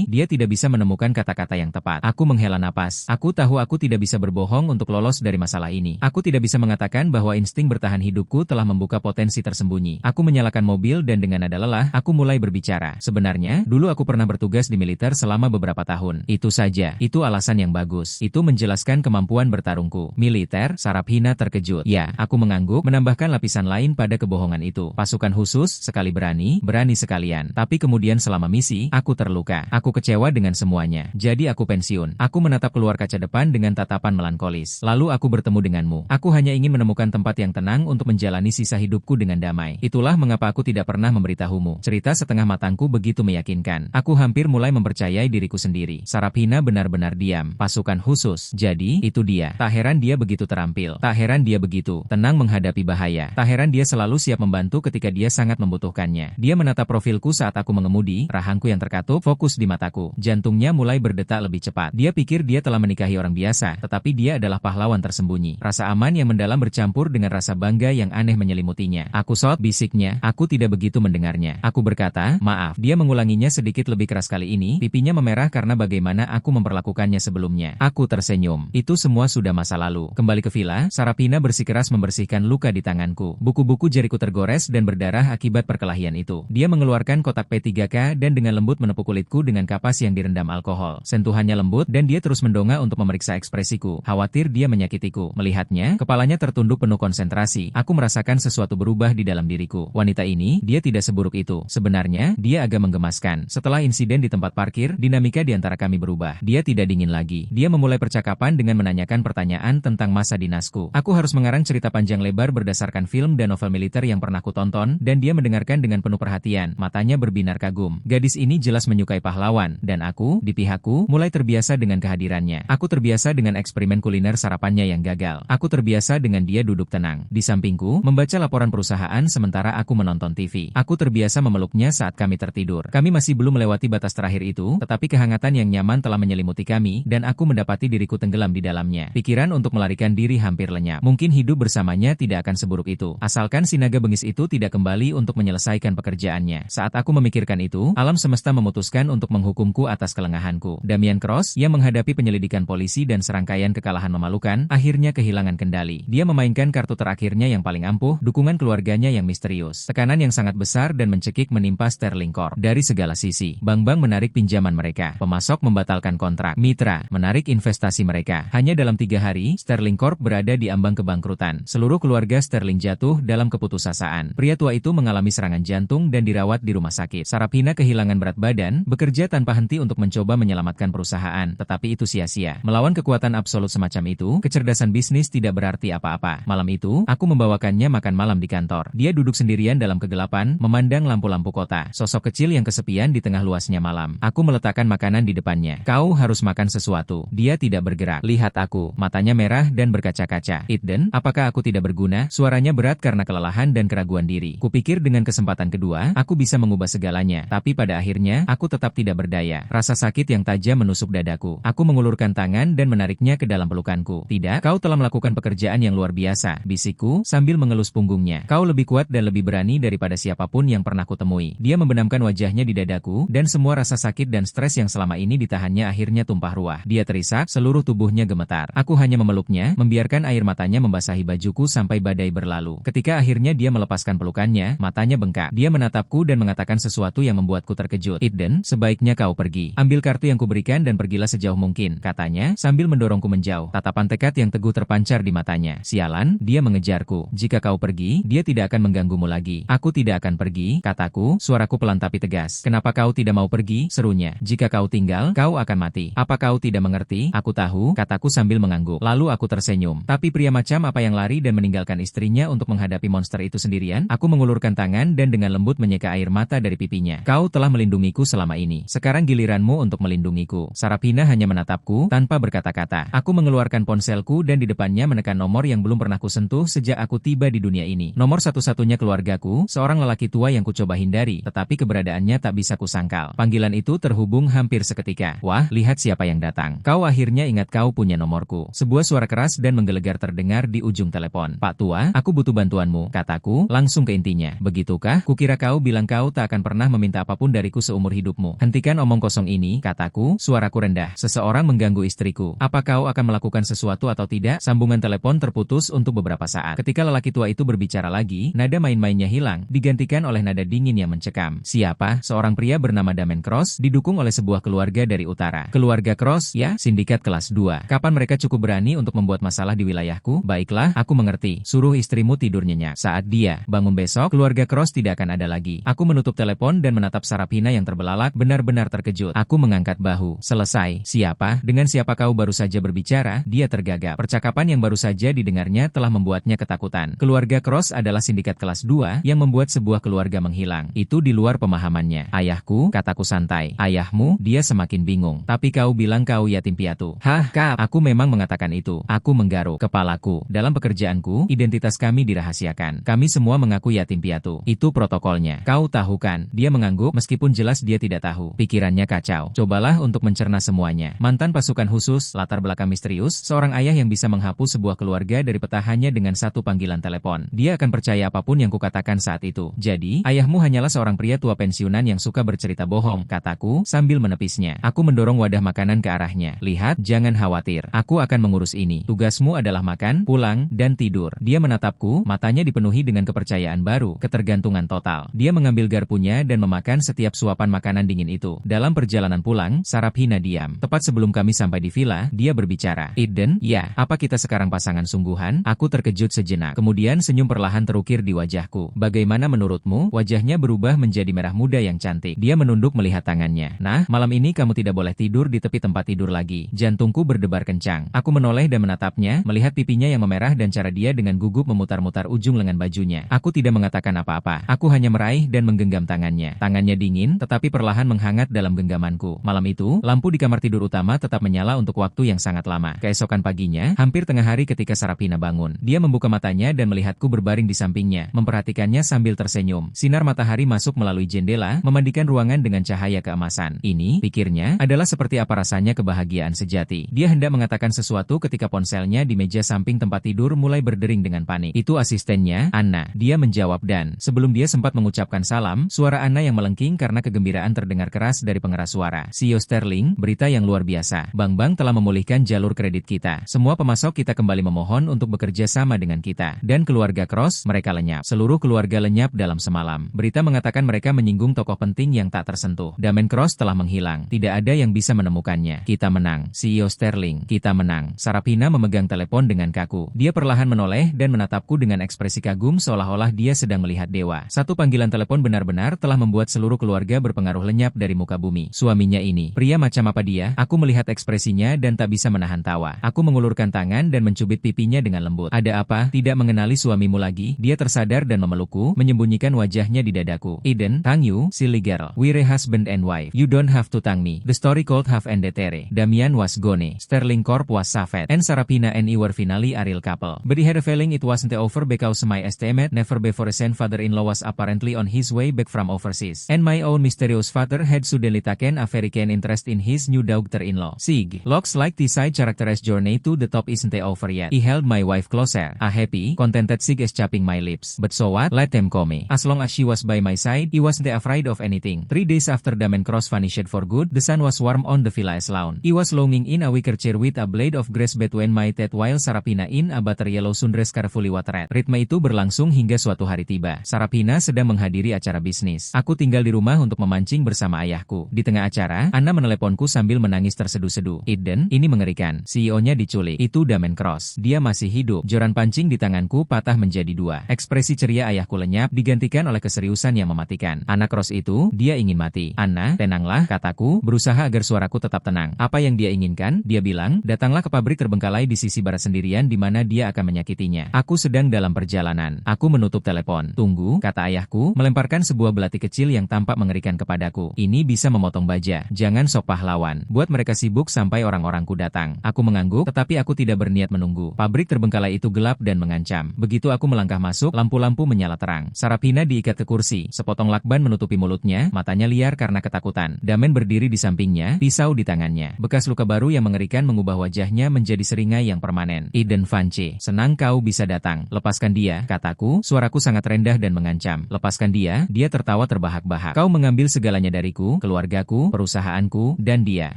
dia tidak bisa menemukan kata-kata yang tepat. Aku menghela napas. Aku tahu aku tidak bisa berbohong untuk lolos dari masalah ini. Aku tidak bisa mengatakan bahwa insting bertahan hidupku telah membuka potensi tersembunyi. Aku menyalakan mobil dan dengan nada lelah, aku mulai berbicara. Sebenarnya, dulu aku pernah bertugas di militer selama beberapa tahun. Itu saja. Itu alasan yang bagus. Itu menjelaskan kemampuan bertarungku. Militer? Sarapina terkejut. Ya, aku mengangguk, menambahkan lapisan lain pada kebohongan itu. Pasukan khusus, sekali berani, berani sekalian. Tapi kemudian selama misi, aku terluka. Aku kecewa dengan semuanya. Jadi aku pensiun. Aku menatap keluar kaca depan dengan tatapan melankolis. Lalu aku bertemu denganmu. Aku hanya ingin menemukan tempat yang tenang untuk menjalani sisa hidupku dengan damai. Itulah mengapa aku tidak pernah memberitahumu. Cerita setengah matangku begitu meyakinkan. menakutkan. Aku hampir mulai mempercayai diriku sendiri. Sarapina benar-benar diam. Pasukan khusus. Jadi, itu dia. Tak heran dia begitu terampil. Tak heran dia begitu tenang menghadapi bahaya. Tak heran dia selalu siap membantu ketika dia sangat membutuhkannya. Dia menatap profilku saat aku mengemudi, rahangku yang terkatup fokus di mataku. Jantungnya mulai berdetak lebih cepat. Dia pikir dia telah menikahi orang biasa, tetapi dia adalah pahlawan tersembunyi. Rasa aman yang mendalam bercampur dengan rasa bangga yang aneh menyelimutinya. Aku shot, bisiknya. Aku tidak begitu mendengarnya. Aku berkata, maaf. Dia mengulanginya sedikit lebih keras kali ini. Pipinya memerah karena bagaimana aku memperlakukannya sebelumnya. Aku tersenyum. Itu semua sudah masa lalu. Kembali ke villa, Sarapina bersikeras membersihkan luka di tanganku. Buku-buku jariku tergores dan berdarah akibat perkelahian itu. Dia mengeluarkan kotak P3K dan dengan lembut menepuk kulitku dengan kapas yang direndam alkohol. Sentuhannya lembut dan dia terus mendongak untuk memeriksa ekspresiku. Khawatir dia menyakitiku. Melihatnya, kepalanya tertunduk penuh konsentrasi. Aku merasakan sesuatu berubah di dalam diriku. Wanita ini, dia tidak seburuk itu. Sebenarnya, dia agak menggemaskan. Setelah insiden di tempat parkir, dinamika di antara kami berubah. Dia tidak dingin lagi. Dia memulai percakapan dengan menanyakan pertanyaan tentang masa dinasku. Aku harus mengarang cerita panjang lebar berdasarkan film dan novel militer yang pernah kutonton, dan dia mendengarkan dengan penuh perhatian. Matanya berbinar kagum. Gadis ini jelas menyukai pahlawan, dan aku, di pihakku, mulai terbiasa dengan kehadirannya. Aku terbiasa dengan eksperimen kuliner sarapannya yang gagal. Aku terbiasa dengan dia duduk tenang di sampingku, membaca laporan perusahaan sementara aku menonton TV. Aku terbiasa memeluknya saat kami tertidur. Kami masih belum melewati batas terakhir itu, tetapi kehangatan yang nyaman telah menyelimuti kami, dan aku mendapati diriku tenggelam di dalamnya. Pikiran untuk melarikan diri hampir lenyap. Mungkin hidup bersamanya tidak akan seburuk itu, asalkan si naga bengis itu tidak kembali untuk menyelesaikan pekerjaannya. Saat aku memikirkan itu, alam semesta memutuskan untuk menghukumku atas kelengahanku. Damian Cross, yang menghadapi penyelidikan polisi dan serangkaian kekalahan memalukan, akhirnya kehilangan kendali. Dia memainkan kartu terakhirnya yang paling ampuh, dukungan keluarganya yang misterius. Tekanan yang sangat besar dan mencekik menimpa Sterling Corp. Dari segala sisi, bank-bank menarik pinjaman mereka. Pemasok membatalkan kontrak. Mitra menarik investasi mereka. Hanya dalam 3 hari, Sterling Corp berada di ambang kebangkrutan. Seluruh keluarga Sterling jatuh dalam keputusasaan. Pria tua itu mengalami serangan jantung dan dirawat di rumah sakit. Sarapina kehilangan berat badan, bekerja tanpa henti untuk mencoba menyelamatkan perusahaan, tetapi itu sia-sia. Melawan kekuatan absolut semacam itu, kecerdasan bisnis tidak berarti apa-apa. Malam itu, aku membawakannya makan malam di kantor. Dia duduk sendirian dalam kegelapan, memandang lampu-lampu kota. Sosok kecil yang kesepian di tengah luasnya malam. Aku meletakkan makanan di depannya. Kau harus makan sesuatu. Dia tidak bergerak. Lihat aku. Matanya merah dan berkaca-kaca. Eden, apakah aku tidak berguna? Suaranya berat karena kelelahan dan keraguan diri. Kupikir dengan kesempatan kedua, aku bisa mengubah segalanya. Tapi pada akhirnya, aku tetap tidak berdaya. Rasa sakit yang tajam menusuk dadaku. Aku mengulurkan tangan dan menariknya ke dalam pelukanku. Tidak, kau telah melakukan pekerjaan yang luar biasa, bisikku sambil mengelus punggungnya. Kau lebih kuat dan lebih berani daripada siapapun yang pernah kutemui. Dia membenamkan wajahnya di dadaku, dan semua rasa sakit dan stres yang selama ini ditahannya akhirnya tumpah ruah. Dia terisak, seluruh tubuhnya gemetar. Aku hanya memeluknya, membiarkan air matanya membasahi bajuku sampai badai berlalu. Ketika akhirnya dia melepaskan pelukannya, matanya bengkak. Dia menatapku dan mengatakan sesuatu yang membuatku terkejut. Eden, sebaiknya kau pergi. Ambil kartu yang kuberikan dan pergilah sejauh mungkin, katanya, sambil mendorongku menjauh. Tatapan tekad yang teguh terpancar di matanya. Sialan, dia mengejarku. Jika kau pergi, dia tidak akan mengganggumu lagi. Aku tidak akan pergi, kataku, suaraku pelan tapi tegas. Kenapa kau tidak mau pergi? Serunya. Jika kau tinggal, kau akan mati. Apa kau tidak mengerti? Aku tahu, kataku sambil mengangguk. Lalu aku tersenyum. Tapi pria macam apa yang lari dan meninggalkan istrinya untuk menghadapi monster itu sendirian? Aku mengulurkan tangan dan dengan lembut menyeka air mata dari pipinya. Kau telah melindungiku selama ini. Sekarang giliranmu untuk melindungiku. Sarapina hanya menatapku, tanpa berkata-kata. Aku mengeluarkan ponselku dan di depannya menekan nomor yang belum pernah kusentuh sejak aku tiba di dunia ini. Nomor satu-satunya keluargaku, seorang lelaki tua yang kucoba hindari, tetapi keberadaannya tak bisa kusangkal. Panggilan itu terhubung hampir seketika. Wah, lihat siapa yang datang. Kau akhirnya ingat kau punya nomorku. Sebuah suara keras dan menggelegar terdengar di ujung telepon. Pak tua, aku butuh bantuanmu, kataku, langsung ke intinya. Begitukah? Kukira kau bilang kau tak akan pernah meminta apapun dariku seumur hidupmu. Hentikan omong kosong ini, kataku, suaraku rendah. Seseorang mengganggu istriku. Apa kau akan melakukan sesuatu atau tidak? Sambungan telepon terputus untuk beberapa saat. Ketika lelaki tua itu berbicara lagi, nada main-mainnya hilang, digantikan oleh nada dingin yang mencekam. Siapa? Seorang pria bernama Damian Cross, didukung oleh sebuah keluarga dari utara. Keluarga Cross, ya, sindikat kelas 2. Kapan mereka cukup berani untuk membuat masalah di wilayahku? Baiklah, aku mengerti. Suruh istrimu tidur nyenyak. Saat dia bangun besok, keluarga Cross tidak akan ada lagi. Aku menutup telepon dan menatap Sarapina yang terbelalak, benar-benar terkejut. Aku mengangkat bahu. Selesai. Siapa? Dengan siapa kau baru saja berbicara? Dia tergagap. Percakapan yang baru saja didengarnya telah membuatnya ketakutan. Keluarga Cross adalah sindikat kelas 2 yang membuat sebuah keluarga menghilang. Itu di luar pemahamannya. Ayahku Ayahku, kataku santai. Ayahmu? Dia semakin bingung. Tapi kau bilang kau yatim piatu. Hah, Kap? Aku memang mengatakan itu. Aku menggaruk kepalaku. Dalam pekerjaanku, identitas kami dirahasiakan. Kami semua mengaku yatim piatu. Itu protokolnya. Kau tahu kan? Dia mengangguk meskipun jelas dia tidak tahu. Pikirannya kacau. Cobalah untuk mencerna semuanya. Mantan pasukan khusus, latar belakang misterius, seorang ayah yang bisa menghapus sebuah keluarga dari peta hanya dengan satu panggilan telepon. Dia akan percaya apapun yang kukatakan saat itu. Jadi, ayahmu hanyalah seorang pria tua pensiunan yang suka bercerita bohong, kataku, sambil menepisnya. Aku mendorong wadah makanan ke arahnya. Lihat, jangan khawatir. Aku akan mengurus ini. Tugasmu adalah makan, pulang, dan tidur. Dia menatapku, matanya dipenuhi dengan kepercayaan baru, ketergantungan total. Dia mengambil garpunya dan memakan setiap suapan makanan dingin itu. Dalam perjalanan pulang, Sarapina diam. Tepat sebelum kami sampai di villa, dia berbicara. Eden, ya, apa kita sekarang pasangan sungguhan? Aku terkejut sejenak. Kemudian senyum perlahan terukir di wajahku. Bagaimana menurutmu? Wajahnya berubah menjadi merah muda yang cantik. Dia menunduk melihat tangannya. Nah, malam ini kamu tidak boleh tidur di tepi tempat tidur lagi. Jantungku berdebar kencang. Aku menoleh dan menatapnya, melihat pipinya yang memerah dan cara dia dengan gugup memutar-mutar ujung lengan bajunya. Aku tidak mengatakan apa-apa. Aku hanya meraih dan menggenggam tangannya. Tangannya dingin, tetapi perlahan menghangat dalam genggamanku. Malam itu, lampu di kamar tidur utama tetap menyala untuk waktu yang sangat lama. Keesokan paginya, hampir tengah hari ketika Sarapina bangun, dia membuka matanya dan melihatku berbaring di sampingnya, memperhatikannya sambil tersenyum. Sinar matahari masuk melalui jendela, memandikan ruangan dengan cahaya keemasan. Ini, pikirnya, adalah seperti apa rasanya kebahagiaan sejati. Dia hendak mengatakan sesuatu ketika ponselnya di meja samping tempat tidur mulai berdering dengan panik. Itu asistennya, Anna. Dia menjawab dan, sebelum dia sempat mengucapkan salam, suara Anna yang melengking karena kegembiraan terdengar keras dari pengeras suara. CEO Sterling, berita yang luar biasa. Bank-bank telah memulihkan jalur kredit kita. Semua pemasok kita kembali memohon untuk bekerja sama dengan kita. Dan keluarga Cross, mereka lenyap. Seluruh keluarga lenyap dalam semalam. Berita mengatakan mereka menyinggung tokoh penting yang tak tersentuh. Damen Cross telah menghilang. Tidak ada yang bisa menemukannya. Kita menang. CEO Sterling, kita menang. Sarapina memegang telepon dengan kaku. Dia perlahan menoleh dan menatapku dengan ekspresi kagum seolah-olah dia sedang melihat dewa. Satu panggilan telepon benar-benar telah membuat seluruh keluarga berpengaruh lenyap dari muka bumi. Suaminya ini, pria macam apa dia? Aku melihat ekspresinya dan tak bisa menahan tawa. Aku mengulurkan tangan dan mencubit pipinya dengan lembut. Ada apa? Tidak mengenali suamimu lagi? Dia tersadar dan memelukku, menyembunyikan wajahnya di dadaku. Eden, thank you, silly girl. We're husband and wife. You don't have to thank me. The story could have ended there. Damian was gone. Sterling Corp was saved. And Sarapina and I were finally a real couple. But I had a feeling it wasn't over because my estimate never before seen father-in-law was apparently on his way back from overseas. And my own mysterious father had suddenly taken a very keen interest in his new daughter-in-law. Sig. Looks like the side character's journey to the top isn't over yet. I held my wife closer. A happy, contented Sig is chapping my lips. But so what? Let them call me. As long as she was by my side, I wasn't afraid of anything. 3 days after Damen Cross vanished for good, the sun was warm on the villa's lawn. I was lounging in a wicker chair with a blade of grass between my teeth while Sarapina in a butter yellow sundress carefully watered. Ritme itu berlangsung hingga suatu hari tiba. Sarapina sedang menghadiri acara bisnis. Aku tinggal di rumah untuk memancing bersama ayahku. Di tengah acara, Anna meneleponku sambil menangis terseduh-seduh. Eden, ini mengerikan. CEO-nya diculik. Itu Damen Cross. Dia masih hidup. Joran pancing di tanganku patah menjadi 2. Ekspresi ceria ayahku lenyap, digantikan oleh keseriusan yang mematikan. Anak Cross itu, dia ingin mati. Anna, tenanglah, kataku, berusaha agar suaraku tetap tenang. Apa yang dia inginkan? Dia bilang, datanglah ke pabrik terbengkalai di sisi barat sendirian di mana dia akan menyakitinya. Aku sedang dalam perjalanan. Aku menutup telepon. Tunggu, kata ayahku, melemparkan sebuah belati kecil yang tampak mengerikan kepadaku. Ini bisa memotong baja. Jangan sok pahlawan. Buat mereka sibuk sampai orang-orangku datang. Aku mengangguk, tetapi aku tidak berniat menunggu. Pabrik terbengkalai itu gelap dan mengancam. Begitu aku melangkah masuk, lampu-lampu menyala terang. Sarapina diikat ke kursi. Sepotong lakban menutupi mulutnya, matanya liar karena ketakutan. Damen berdiri di sampingnya, pisau di tangannya. Bekas luka baru yang mengerikan mengubah wajahnya menjadi seringai yang permanen. Eden Vance, senang kau bisa datang. Lepaskan dia, kataku, suaraku sangat rendah dan mengancam. Lepaskan dia, dia tertawa terbahak-bahak. Kau mengambil segalanya dariku, keluargaku, perusahaanku, dan dia.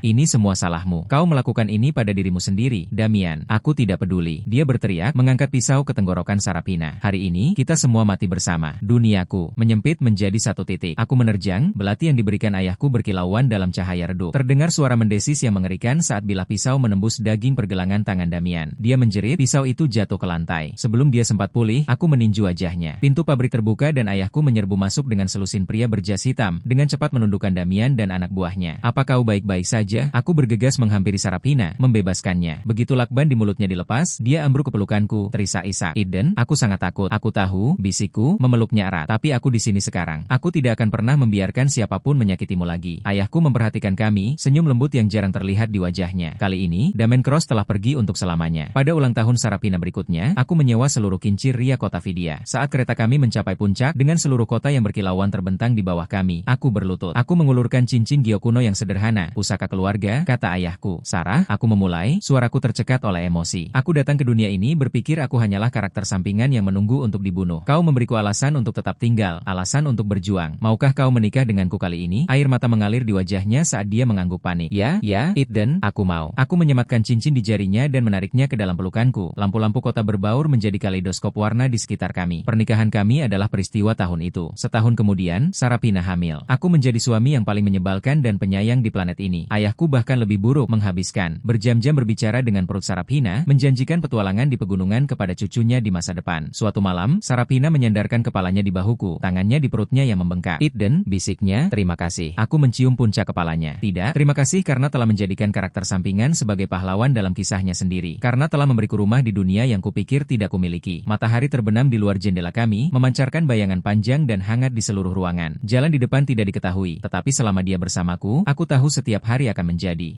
Ini semua salahmu. Kau melakukan ini pada dirimu sendiri, Damian. Aku tidak peduli. Dia berteriak, mengangkat pisau ke tenggorokan Sarapina. Hari ini, kita semua mati bersama. Duniaku menyempit menjadi satu titik. Aku menerjang, belati yang diberikan ayahku berkilauan dalam cahaya redup. Terdengar suara mendesis yang mengerikan saat bilah pisau menembus daging pergelangan tangan Damian. Dia menjerit, pisau itu jatuh ke lantai. Sebelum dia sempat pulih, aku meninju wajahnya. Pintu pabrik terbuka dan ayahku menyerbu masuk dengan selusin pria berjas hitam, dengan cepat menundukkan Damian dan anak buahnya. Apa kau baik-baik saja? Aku bergegas menghampiri Sarapina, membebaskannya. Begitu lakban di mulutnya dilepas, dia ambruk ke pelukanku, terisak-isak. Eden, aku sangat takut. Aku tahu, bisikku, memeluknya erat. Tapi aku di sini sekarang. Aku tidak akan pernah membiarkan membiarkan siapapun menyakitimu lagi. Ayahku memperhatikan kami, senyum lembut yang jarang terlihat di wajahnya. Kali ini, Damen Cross telah pergi untuk selamanya. Pada ulang tahun Sarapina berikutnya, aku menyewa seluruh kincir ria kota Vidia. Saat kereta kami mencapai puncak, dengan seluruh kota yang berkilauan terbentang di bawah kami, aku berlutut. Aku mengulurkan cincin Gyo kuno yang sederhana, pusaka keluarga, kata ayahku. Sarah, aku memulai, suaraku tercekat oleh emosi. Aku datang ke dunia ini berpikir aku hanyalah karakter sampingan yang menunggu untuk dibunuh. Kau memberiku alasan untuk tetap tinggal, alasan untuk berjuang. Maukah kau menikah denganku kali ini? Air mata mengalir di wajahnya saat dia mengangguk panik. Ya, Eden, aku mau. Aku menyematkan cincin di jarinya dan menariknya ke dalam pelukanku. Lampu-lampu kota berbaur menjadi kaleidoskop warna di sekitar kami. Pernikahan kami adalah peristiwa tahun itu. Setahun kemudian, Sarapina hamil. Aku menjadi suami yang paling menyebalkan dan penyayang di planet ini. Ayahku bahkan lebih buruk, menghabiskan berjam-jam berbicara dengan perut Sarapina, menjanjikan petualangan di pegunungan kepada cucunya di masa depan. Suatu malam, Sarapina menyandarkan kepalanya di bahuku, tangannya di perutnya yang membengkak. Eden, bisiknya, terima kasih. Aku mencium puncak kepalanya. Tidak, terima kasih karena telah menjadikan karakter sampingan sebagai pahlawan dalam kisahnya sendiri. Karena telah memberiku rumah di dunia yang kupikir tidak kumiliki. Matahari terbenam di luar jendela kami, memancarkan bayangan panjang dan hangat di seluruh ruangan. Jalan di depan tidak diketahui, tetapi selama dia bersamaku, aku tahu setiap hari akan menjadi